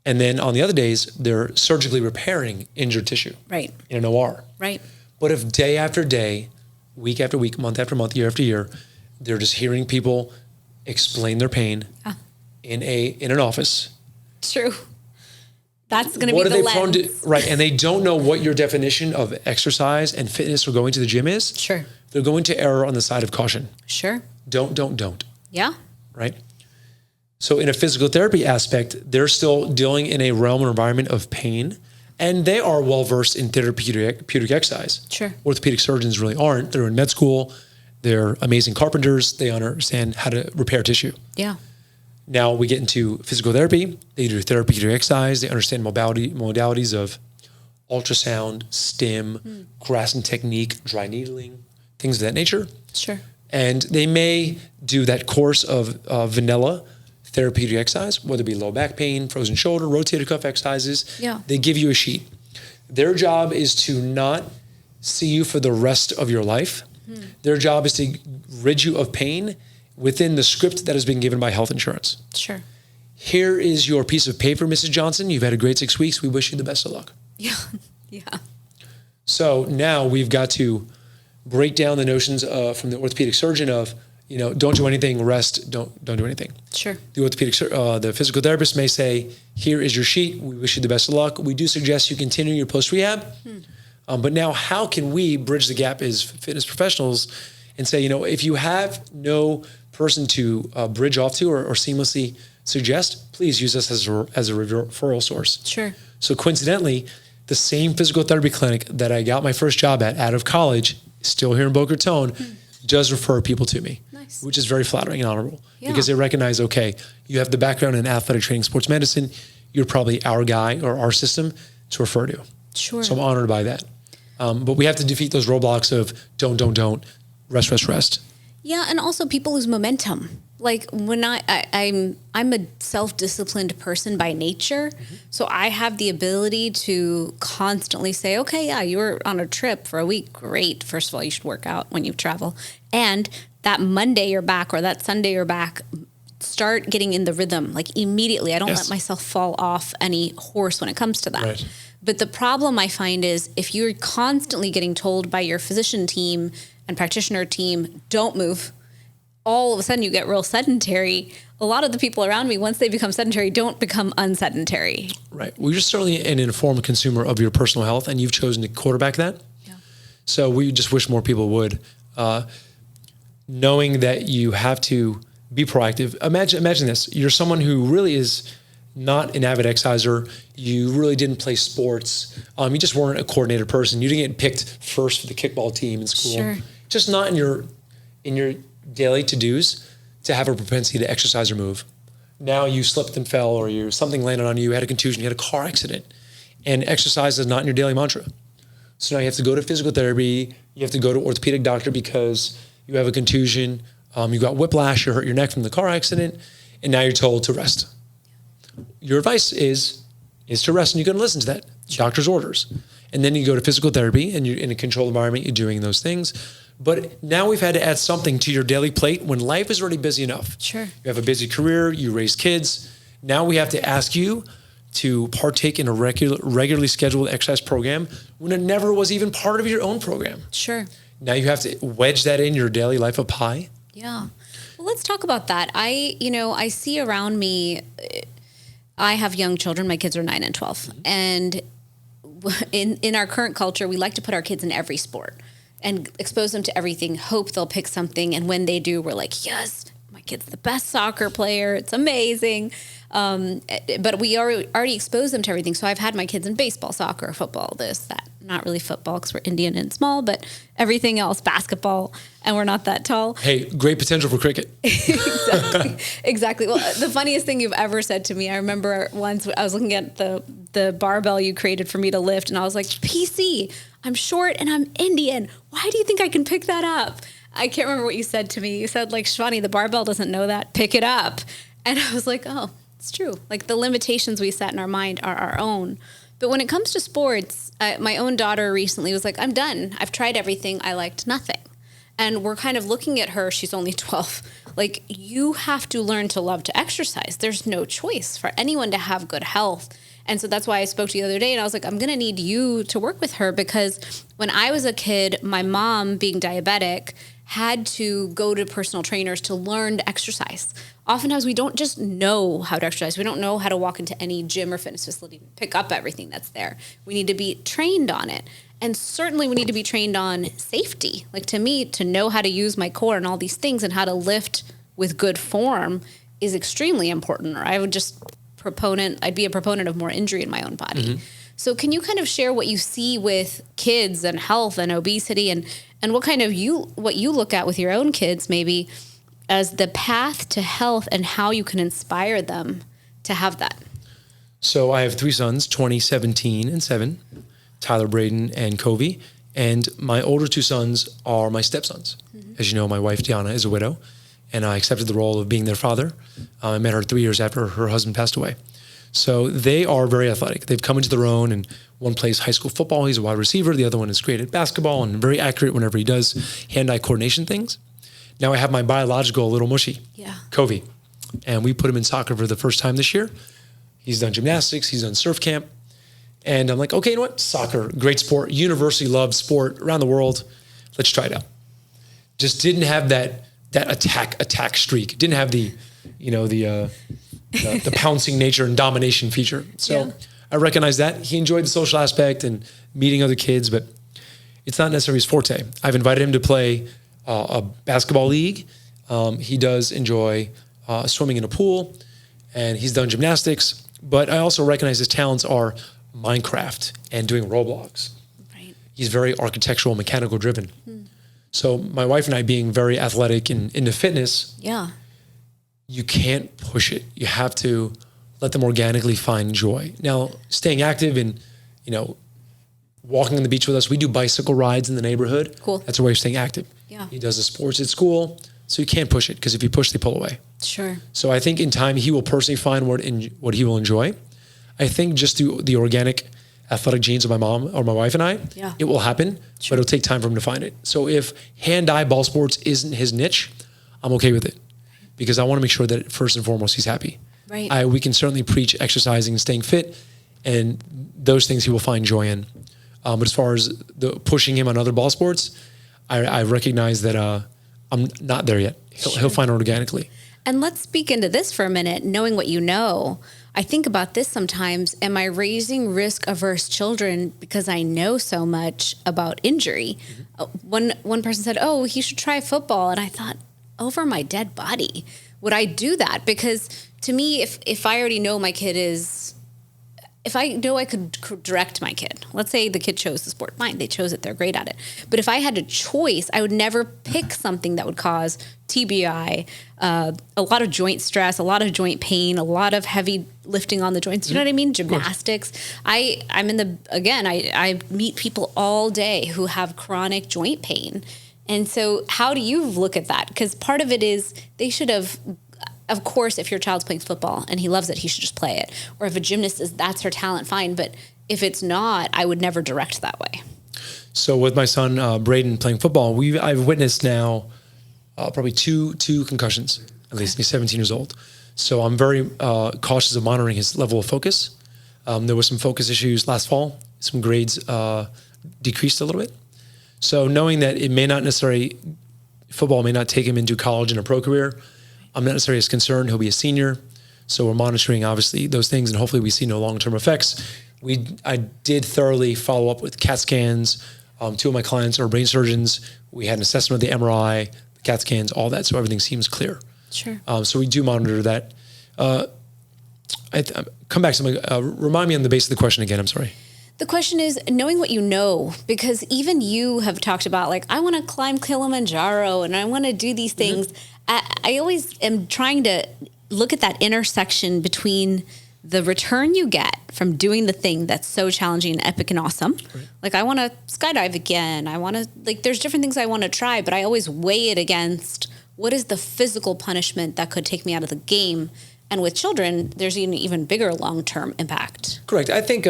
And then on the other days, they're surgically repairing injured tissue. Right. In an OR. Right. But if day after day, week after week, month after month, year after year, they're just hearing people explain their pain in an office. True. That's going to be the lens. Right. And they don't know what your definition of exercise and fitness or going to the gym is. Sure. They're going to err on the side of caution. Sure. Don't. Yeah. Right. So in a physical therapy aspect, they're still dealing in a realm or environment of pain, and they are well-versed in therapeutic exercise. Sure. Orthopedic surgeons really aren't. They're in med school. They're amazing carpenters. They understand how to repair tissue. Yeah. Now we get into physical therapy. They do therapeutic exercise. They understand modalities of ultrasound, stim, grasp technique, dry needling, things of that nature. Sure. And they may do that course of vanilla therapeutic exercise, whether it be low back pain, frozen shoulder, rotator cuff exercises. Yeah. They give you a sheet. Their job is to not see you for the rest of your life. Their job is to rid you of pain within the script that has been given by health insurance. Sure. Here is your piece of paper, Mrs. Johnson. You've had a great 6 weeks. We wish you the best of luck. Yeah. Yeah. So now we've got to break down the notions from the orthopedic surgeon of, don't do anything, rest, don't do anything. Sure. The physical therapist may say, here is your sheet. We wish you the best of luck. We do suggest you continue your post-rehab. But now how can we bridge the gap as fitness professionals and say, if you have no person to bridge off to or seamlessly suggest, please use us as a referral source. Sure. So coincidentally, the same physical therapy clinic that I got my first job at out of college, still here in Boca Raton, does refer people to me, nice. Which is very flattering and honorable Yeah. because they recognize, okay, you have the background in athletic training, sports medicine, you're probably our guy or our system to refer to. Sure. So I'm honored by that. But we have to defeat those roadblocks of don't, rest. Yeah, and also people lose momentum. Like when I'm a self-disciplined person by nature, so I have the ability to constantly say, okay, yeah, you were on a trip for a week, great. First of all, you should work out when you travel, and that Monday you're back or that Sunday you're back. Start getting in the rhythm like immediately. I don't let myself fall off any horse when it comes to that. Right. But the problem I find is if you're constantly getting told by your physician team and practitioner team, don't move, all of a sudden you get real sedentary. A lot of the people around me, once they become sedentary, don't become unsedentary. Right. Well, you're certainly an informed consumer of your personal health, and you've chosen to quarterback that. Yeah. So we just wish more people would. Knowing that you have to be proactive. Imagine this. You're someone who really is not an avid exerciser. You really didn't play sports. You just weren't a coordinated person. You didn't get picked first for the kickball team in school. Sure. Just not in your daily to-dos to have a propensity to exercise or move. Now you slipped and fell, or something landed on you, you had a contusion, you had a car accident, and exercise is not in your daily mantra. So now you have to go to physical therapy, you have to go to orthopedic doctor because you have a contusion, you got whiplash, you hurt your neck from the car accident, and now you're told to rest. Your advice is to rest, and you can listen to that, doctor's orders. And then you go to physical therapy, and you're in a controlled environment, you're doing those things. But now we've had to add something to your daily plate when life is already busy enough. Sure. You have a busy career, you raise kids. Now we have to ask you to partake in a regularly scheduled exercise program when it never was even part of your own program. Sure. Now you have to wedge that in your daily life of pie. Yeah. Well, let's talk about that. I see around me, I have young children. My kids are 9 and 12. And in our current culture, we like to put our kids in every sport and expose them to everything, hope they'll pick something. And when they do, we're like, yes, my kid's the best soccer player. It's amazing. But we already expose them to everything. So I've had my kids in baseball, soccer, football, this, that. Not really football because we're Indian and small, but everything else, basketball, and we're not that tall. Hey, great potential for cricket. Exactly. Well, the funniest thing you've ever said to me, I remember once I was looking at the barbell you created for me to lift, and I was like, PC, I'm short and I'm Indian. Why do you think I can pick that up? I can't remember what you said to me. You said, like, Shivani, the barbell doesn't know that. Pick it up. And I was like, oh, it's true. Like, the limitations we set in our mind are our own. But when it comes to sports, my own daughter recently was like, I'm done. I've tried everything. I liked nothing. And we're kind of looking at her. She's only 12. Like, you have to learn to love to exercise. There's no choice for anyone to have good health. And so that's why I spoke to you the other day, and I was like, I'm going to need you to work with her, because when I was a kid, my mom, being diabetic, had to go to personal trainers to learn to exercise. Oftentimes we don't just know how to exercise. We don't know how to walk into any gym or fitness facility and pick up everything that's there. We need to be trained on it. And certainly we need to be trained on safety. Like, to me, to know how to use my core and all these things and how to lift with good form is extremely important. Or I'd be a proponent of more injury in my own body. Mm-hmm. So can you kind of share what you see with kids and health and obesity, and what kind of what you look at with your own kids maybe as the path to health and how you can inspire them to have that? So I have 3 sons, 20, 17, and 7, Tyler, Braden, and Covey. And my older 2 sons are my stepsons. Mm-hmm. As you know, my wife, Diana, is a widow, and I accepted the role of being their father. I met her 3 years after her husband passed away. So they are very athletic. They've come into their own, and one plays high school football. He's a wide receiver. The other one is great at basketball and very accurate whenever he does hand-eye coordination things. Now I have my biological little mushy, Covey, and we put him in soccer for the first time this year. He's done gymnastics. He's done surf camp. And I'm like, okay, you know what? Soccer, great sport, universally loved sport around the world. Let's try it out. Just didn't have that attack streak. Didn't have the pouncing nature and domination feature. So I recognize that. He enjoyed the social aspect and meeting other kids, but it's not necessarily his forte. I've invited him to play a basketball league He does enjoy swimming in a pool, and he's done gymnastics. But I also recognize his talents are Minecraft and doing Roblox. Right. He's very architectural, mechanical driven. So my wife and I, being very athletic and into fitness, you can't push it. You have to let them organically find joy. Now, staying active and, walking on the beach with us, we do bicycle rides in the neighborhood. Cool. That's a way of staying active. Yeah. He does the sports at school, so you can't push it, because if you push, they pull away. Sure. So I think in time, he will personally find what he will enjoy. I think just through the organic athletic genes of my mom or my wife and I, it will happen, but it'll take time for him to find it. So if hand-eye ball sports isn't his niche, I'm okay with it, because I want to make sure that first and foremost, he's happy. Right. We can certainly preach exercising and staying fit, and those things he will find joy in. But as far as the pushing him on other ball sports, I recognize that I'm not there yet. He'll find it organically. And let's speak into this for a minute, knowing what you know. I think about this sometimes. Am I raising risk-averse children because I know so much about injury? One person said, oh, he should try football. And I thought, over my dead body, would I do that? Because to me, if I already know my kid is... If I know I could direct my kid, let's say the kid chose the sport, fine, they chose it, they're great at it. But if I had a choice, I would never pick something that would cause TBI, a lot of joint stress, a lot of joint pain, a lot of heavy lifting on the joints. You know what I mean? Gymnastics. I meet people all day who have chronic joint pain. And so how do you look at that? Because part of it is they should have... Of course, if your child's playing football and he loves it, he should just play it. Or if a gymnast that's her talent, fine. But if it's not, I would never direct that way. So with my son, Braden, playing football, I've witnessed now probably two concussions, at least. He's 17 years old. So I'm very cautious of monitoring his level of focus. There were some focus issues last fall. Some grades decreased a little bit. So knowing that football may not take him into college and a pro career, I'm not necessarily as concerned. He'll be a senior. So we're monitoring, obviously, those things, and hopefully we see no long-term effects. I did thoroughly follow up with CAT scans. Two of my clients are brain surgeons. We had an assessment of the MRI, the CAT scans, all that, so everything seems clear. Sure. So we do monitor that. Come back to something. Remind me on the base of the question again. I'm sorry. The question is knowing what you know, because even you have talked about, like, I want to climb Kilimanjaro and I want to do these things. I always am trying to look at that intersection between the return you get from doing the thing that's so challenging and epic and awesome. Right. Like, I want to skydive again. There's different things I want to try, but I always weigh it against what is the physical punishment that could take me out of the game. And with children, there's an even bigger long-term impact. Correct. I think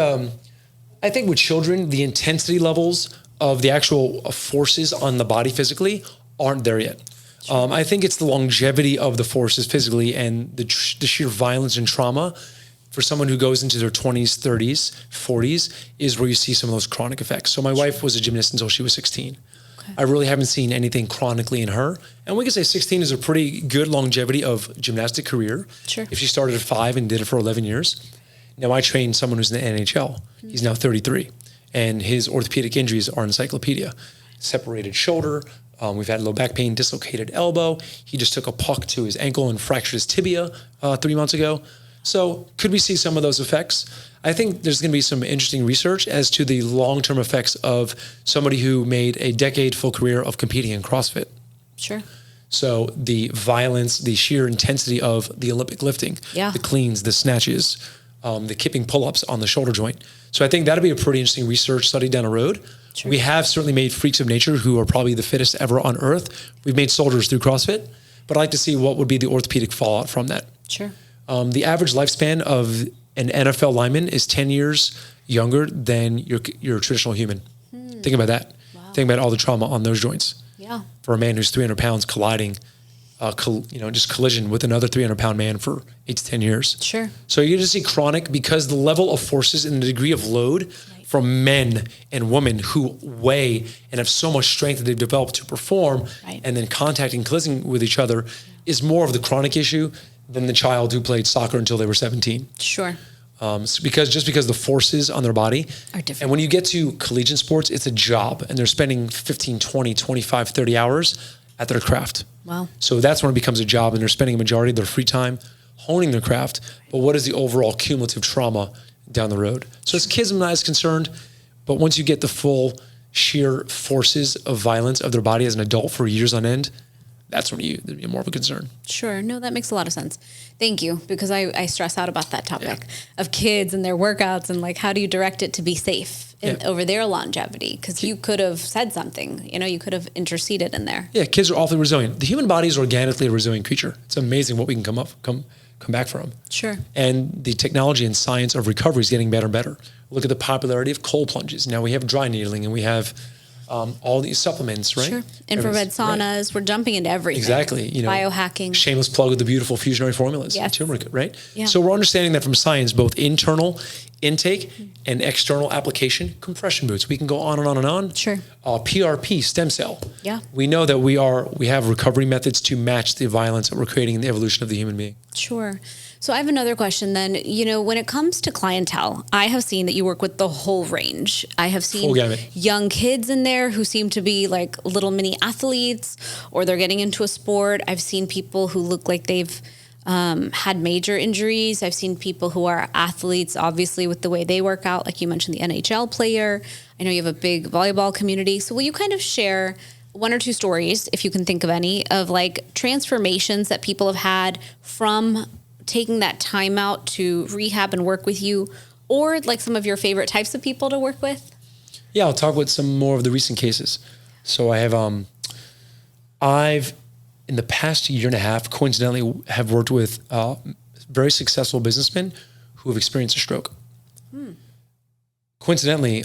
with children, the intensity levels of the actual forces on the body physically aren't there yet. I think it's the longevity of the forces physically and the sheer violence and trauma for someone who goes into their 20s, 30s, 40s is where you see some of those chronic effects. So my wife was a gymnast until she was 16. Okay. I really haven't seen anything chronically in her. And we could say 16 is a pretty good longevity of gymnastic career. Sure. If she started at 5 and did it for 11 years. Now I trained someone who's in the NHL. He's now 33. And his orthopedic injuries are encyclopedia. Separated shoulder. We've had low back pain, dislocated elbow. He just took a puck to his ankle and fractured his tibia 3 months ago. So could we see some of those effects? I think there's going to be some interesting research as to the long-term effects of somebody who made a decade-full career of competing in CrossFit. Sure. So the violence, the sheer intensity of the Olympic lifting, the cleans, the snatches, the kipping pull-ups on the shoulder joint. So I think that'll be a pretty interesting research study down the road. Sure. We have certainly made freaks of nature who are probably the fittest ever on earth. We've made soldiers through CrossFit, but I'd like to see what would be the orthopedic fallout from that. Sure. The average lifespan of an NFL lineman is 10 years younger than your traditional human. Think about that. Wow. Think about all the trauma on those joints. Yeah. For a man who's 300 pounds colliding, just collision with another 300-pound man for 8 to 10 years. Sure. So you just see chronic because the level of forces and the degree of load from men and women who weigh and have so much strength that they've developed to perform and then contacting, collision with each other is more of the chronic issue than the child who played soccer until they were 17. Sure. Because the forces on their body are different. And when you get to collegiate sports, it's a job and they're spending 15, 20, 25, 30 hours. at their craft. Wow. So that's when it becomes a job, and they're spending a majority of their free time honing their craft. But what is the overall cumulative trauma down the road? So as kids, I'm not as concerned, but once you get the full sheer forces of violence of their body as an adult for years on end, that's when you're more of a concern. Sure. No, that makes a lot of sense. Thank you. Because I stress out about that topic of kids and their workouts and like, how do you direct it to be safe over their longevity? Because you could have said something, you could have interceded in there. Yeah. Kids are awfully resilient. The human body is organically a resilient creature. It's amazing what we can come back from. Sure. And the technology and science of recovery is getting better and better. Look at the popularity of cold plunges. Now we have dry needling and we have all these supplements, right? Sure. Infrared saunas. Right. We're jumping into everything. Exactly. Biohacking. Shameless plug with the beautiful fusionary formulas. Yes. Turmeric, right? Yeah. So we're understanding that from science, both internal intake and external application. Compression boots. We can go on and on and on. Sure. PRP, stem cell. Yeah. We know that we have recovery methods to match the violence that we're creating in the evolution of the human being. Sure. So I have another question then. When it comes to clientele, I have seen that you work with the whole range. I have seen young kids in there who seem to be like little mini athletes, or they're getting into a sport. I've seen people who look like they've had major injuries. I've seen people who are athletes, obviously, with the way they work out. Like you mentioned, the NHL player. I know you have a big volleyball community. So will you kind of share one or two stories, if you can think of any, of like transformations that people have had from taking that time out to rehab and work with you, or like some of your favorite types of people to work with? Yeah, I'll talk about some more of the recent cases. So I have, I've in the past year and a half, coincidentally, have worked with very successful businessmen who have experienced a stroke. Coincidentally,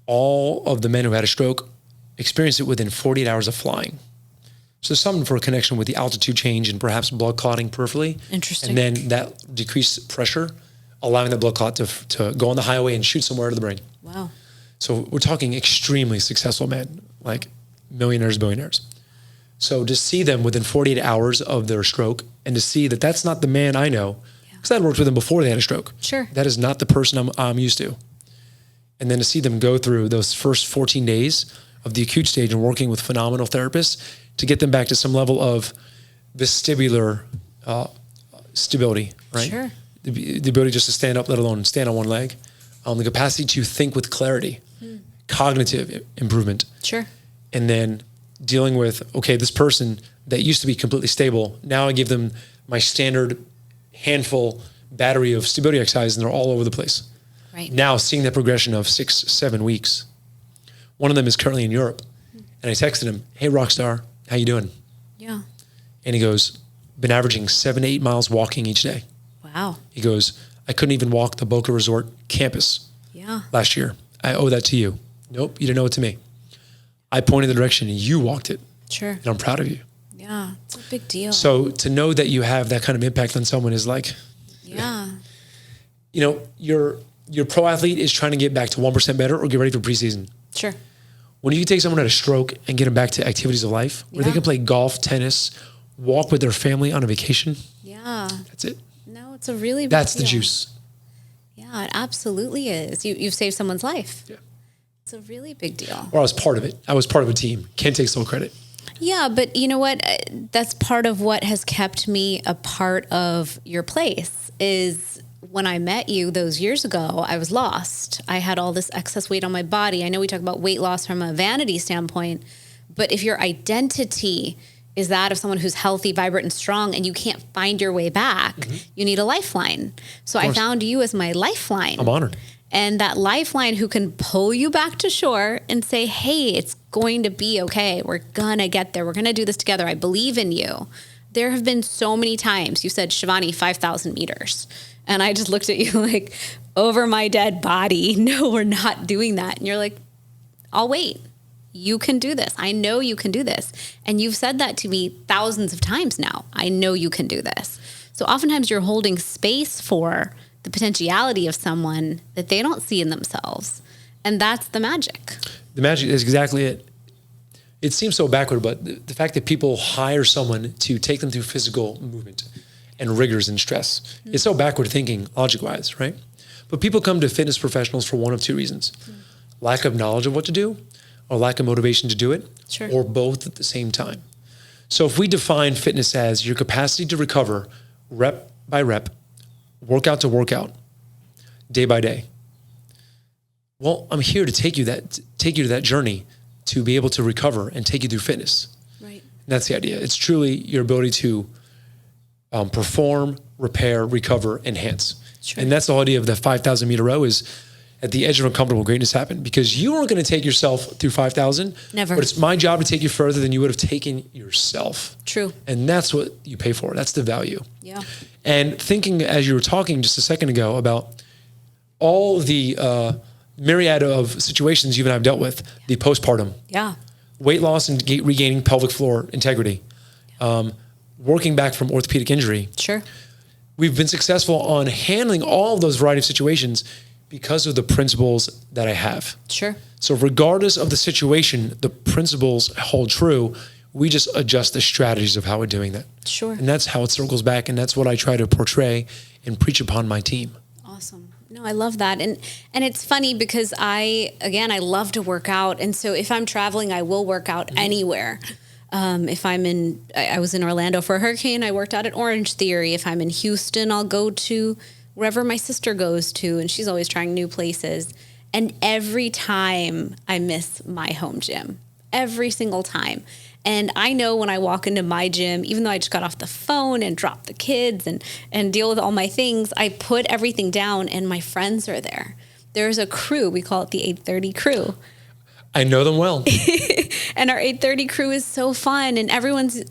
all of the men who had a stroke experienced it within 48 hours of flying. So there's something for a connection with the altitude change and perhaps blood clotting peripherally. Interesting. And then that decreased pressure, allowing the blood clot to go on the highway and shoot somewhere to the brain. Wow. So we're talking extremely successful men, like millionaires, billionaires. So to see them within 48 hours of their stroke, and to see that that's not the man I know, because I'd worked with them before they had a stroke. Sure. That is not the person I'm used to. And then to see them go through those first 14 days of the acute stage and working with phenomenal therapists to get them back to some level of vestibular stability, right? Sure. The ability just to stand up, let alone stand on one leg. The capacity to think with clarity, cognitive improvement. Sure. And then dealing with, okay, this person that used to be completely stable, now I give them my standard handful battery of stability exercises and they're all over the place. Right. Now seeing that progression of 6-7 weeks. One of them is currently in Europe. And I texted him, hey, Rockstar, how you doing? Yeah. And he goes, been averaging 7 to 8 miles walking each day. Wow. He goes, I couldn't even walk the Boca Resort campus last year. I owe that to you. Nope, you didn't owe it to me. I pointed the direction and you walked it. Sure. And I'm proud of you. Yeah, it's a big deal. So to know that you have that kind of impact on someone is like, your pro athlete is trying to get back to 1% better or get ready for preseason. Sure. When you can take someone at a stroke and get them back to activities of life where they can play golf, tennis, walk with their family on a vacation. Yeah. That's it. No, it's a really big That's deal. the juice. Yeah, it absolutely is. You've saved someone's life. Yeah. It's a really big deal. Or I was part of it. I was part of a team. Can't take sole credit. Yeah, but you know what? That's part of what has kept me a part of your place is when I met you those years ago, I was lost. I had all this excess weight on my body. I know we talk about weight loss from a vanity standpoint, but if your identity is that of someone who's healthy, vibrant, and strong, and you can't find your way back, you need a lifeline. So I found you as my lifeline. I'm honored. And that lifeline who can pull you back to shore and say, hey, it's going to be okay. We're going to get there. We're going to do this together. I believe in you. There have been so many times you said, Shivani, 5,000 meters. And I just looked at you like, over my dead body. No, we're not doing that. And you're like, I'll wait. You can do this. I know you can do this. And you've said that to me thousands of times now. I know you can do this. So oftentimes you're holding space for the potentiality of someone that they don't see in themselves. And that's the magic. The magic is exactly it. It seems so backward, but the fact that people hire someone to take them through physical movement and rigors and stress, it's so backward thinking, logic-wise, right? But people come to fitness professionals for one of two reasons. Lack of knowledge of what to do, or lack of motivation to do it, or both at the same time. So if we define fitness as your capacity to recover rep by rep, workout to workout, day by day, well, I'm here to take you to that journey to be able to recover and take you through fitness. Right. And that's the idea. It's truly your ability to perform, repair, recover, enhance. Sure. And that's the whole idea of the 5,000 meter row is at the edge of uncomfortable greatness happen, because you aren't going to take yourself through 5,000. Never. But it's my job to take you further than you would have taken yourself. True. And that's what you pay for. That's the value. Yeah. And thinking as you were talking just a second ago about all the myriad of situations you and I have dealt with, the postpartum, Yeah. weight loss and regaining pelvic floor integrity, working back from orthopedic injury. Sure. We've been successful on handling all of those variety of situations because of the principles that I have. Sure. So regardless of the situation, the principles hold true. We just adjust the strategies of how we're doing that. Sure. And that's how it circles back. And that's what I try to portray and preach upon my team. Awesome. No, I love that. And it's funny because I love to work out. And so if I'm traveling, I will work out anywhere. If I was in Orlando for a hurricane, I worked out at Orange Theory. If I'm in Houston, I'll go to wherever my sister goes to, and she's always trying new places. And every time I miss my home gym, every single time. And I know when I walk into my gym, even though I just got off the phone and dropped the kids and deal with all my things, I put everything down and my friends are there. There's a crew, we call it the 8:30 crew. I know them well. And our 8:30 crew is so fun, and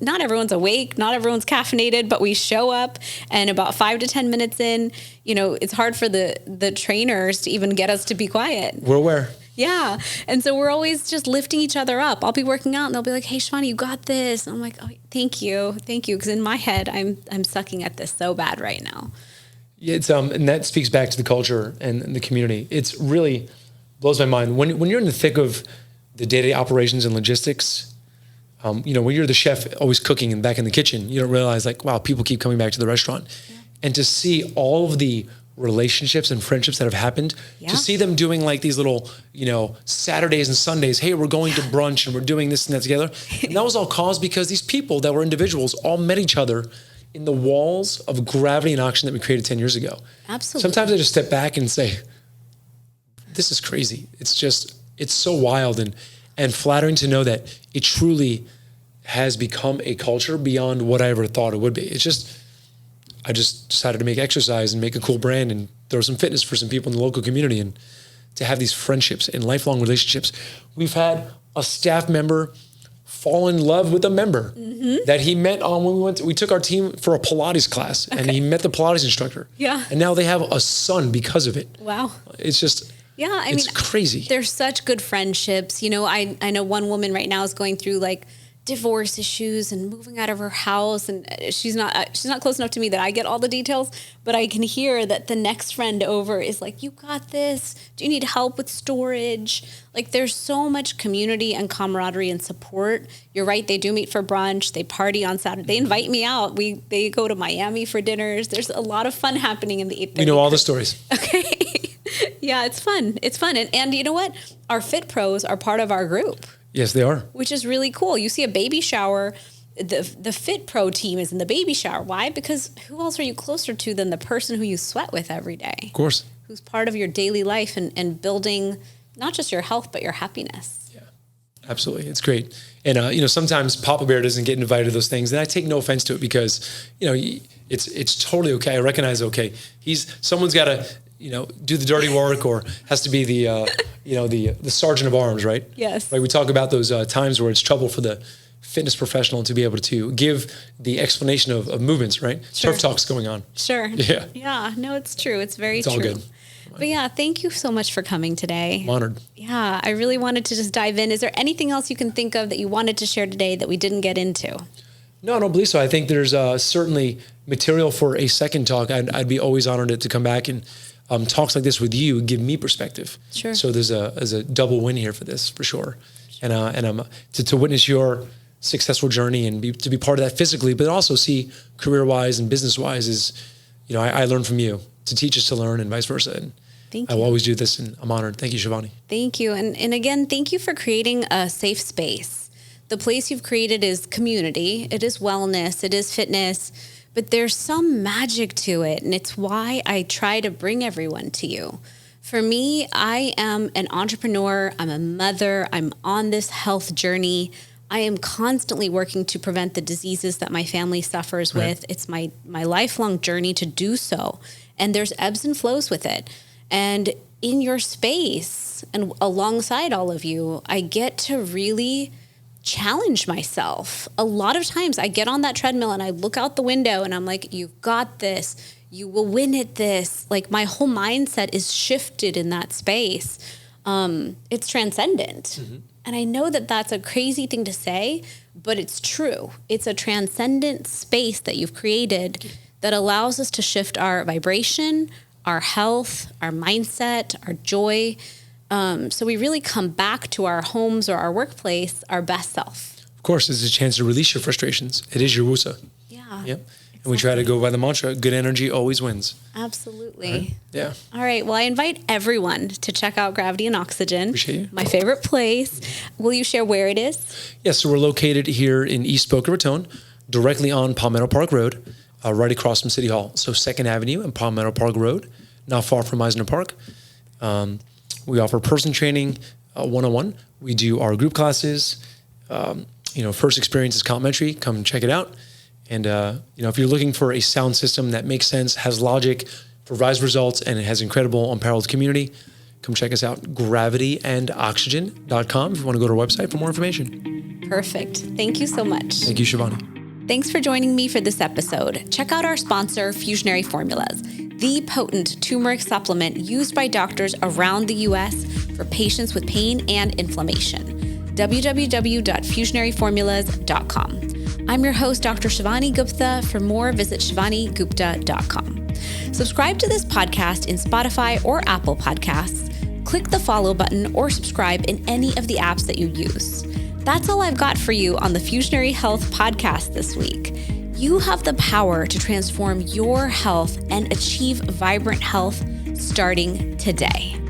not everyone's awake, not everyone's caffeinated, but we show up, and about 5 to 10 minutes in, it's hard for the trainers to even get us to be quiet. We're aware. Yeah. And so we're always just lifting each other up. I'll be working out and they'll be like, "Hey, Shivani, you got this." And I'm like, "Oh, thank you. Thank you." Because in my head, I'm sucking at this so bad right now. It's and that speaks back to the culture and the community. It's really blows my mind when you're in the thick of the day-to-day operations and logistics. When you're the chef always cooking and back in the kitchen, you don't realize like, wow, people keep coming back to the restaurant. Yeah. And to see all of the relationships and friendships that have happened, to see them doing like these little, Saturdays and Sundays, hey, we're going to brunch and we're doing this and that together. And that was all caused because these people that were individuals all met each other in the walls of gravity and oxygen that we created 10 years ago. Absolutely. Sometimes I just step back and say, this is crazy. It's so wild and flattering to know that it truly has become a culture beyond what I ever thought it would be. I just decided to make exercise and make a cool brand and throw some fitness for some people in the local community and to have these friendships and lifelong relationships. We've had a staff member fall in love with a member that he met on when we took our team for a Pilates class and he met the Pilates instructor. Yeah. And now they have a son because of it. Wow. It's just, it's crazy. There's such good friendships. I know one woman right now is going through like divorce issues and moving out of her house, and she's not close enough to me that I get all the details, but I can hear that the next friend over is like, "You got this. Do you need help with storage?" Like there's so much community and camaraderie and support. You're right, they do meet for brunch, they party on Saturday, they invite me out. They go to Miami for dinners. There's a lot of fun happening in the 8:30. We know all the stories. Okay. Yeah, it's fun. It's fun. And you know what? Our Fit Pros are part of our group. Yes, they are. Which is really cool. You see a baby shower, the Fit Pro team is in the baby shower. Why? Because who else are you closer to than the person who you sweat with every day? Of course. Who's part of your daily life and building not just your health, but your happiness. Yeah, absolutely. It's great. And, sometimes Papa Bear doesn't get invited to those things. And I take no offense to it because, it's totally okay. I recognize okay. Someone's got to, do the dirty work or has to be the sergeant of arms, right? Yes. Right. We talk about those times where it's trouble for the fitness professional to be able to give the explanation of movements, right? Sure. Turf talk's going on. Sure. Yeah. Yeah. No, it's true. It's very true. It's all good. But yeah, thank you so much for coming today. I'm honored. Yeah, I really wanted to just dive in. Is there anything else you can think of that you wanted to share today that we didn't get into? No, I don't believe so. I think there's certainly material for a second talk. I'd be always honored to come back and talks like this with you give me perspective. Sure. So there's a double win here for this for sure. And to witness your successful journey and to be part of that physically, but also see career wise and business wise is, I learn from you. To teach us to learn and vice versa. And thank you. I will always do this, and I'm honored. Thank you, Shivani. Thank you. And again, thank you for creating a safe space. The place you've created is community. It is wellness. It is fitness. But there's some magic to it. And it's why I try to bring everyone to you. For me, I am an entrepreneur. I'm a mother. I'm on this health journey. I am constantly working to prevent the diseases that my family suffers with. It's my lifelong journey to do so. And there's ebbs and flows with it. And in your space and alongside all of you, I get to really challenge myself. A lot of times I get on that treadmill and I look out the window and I'm like, you've got this. You will win at this. Like my whole mindset is shifted in that space. It's transcendent. Mm-hmm. And I know that that's a crazy thing to say, but it's true. It's a transcendent space that you've created that allows us to shift our vibration, our health, our mindset, our joy. So we really come back to our homes or our workplace, our best self. Of course, it's a chance to release your frustrations. It is your wusa. Yeah. Yep. Exactly. And we try to go by the mantra, good energy always wins. Absolutely. Right? Yeah. All right. Well, I invite everyone to check out Gravity and Oxygen. Appreciate you. My favorite place. Will you share where it is? Yes. So we're located here in East Boca Raton, directly on Palmetto Park Road, right across from City Hall. So 2nd Avenue and Palmetto Park Road, not far from Eisner Park. We offer person training, one-on-one. We do our group classes. First experience is complimentary. Come check it out. And, if you're looking for a sound system that makes sense, has logic, provides results, and it has incredible unparalleled community, come check us out, gravityandoxygen.com if you want to go to our website for more information. Perfect. Thank you so much. Thank you, Shivani. Thanks for joining me for this episode. Check out our sponsor, Fusionary Formulas, the potent turmeric supplement used by doctors around the U.S. for patients with pain and inflammation. www.fusionaryformulas.com. I'm your host, Dr. Shivani Gupta. For more, visit shivanigupta.com. Subscribe to this podcast in Spotify or Apple Podcasts. Click the follow button or subscribe in any of the apps that you use. That's all I've got for you on the Fusionary Health podcast this week. You have the power to transform your health and achieve vibrant health starting today.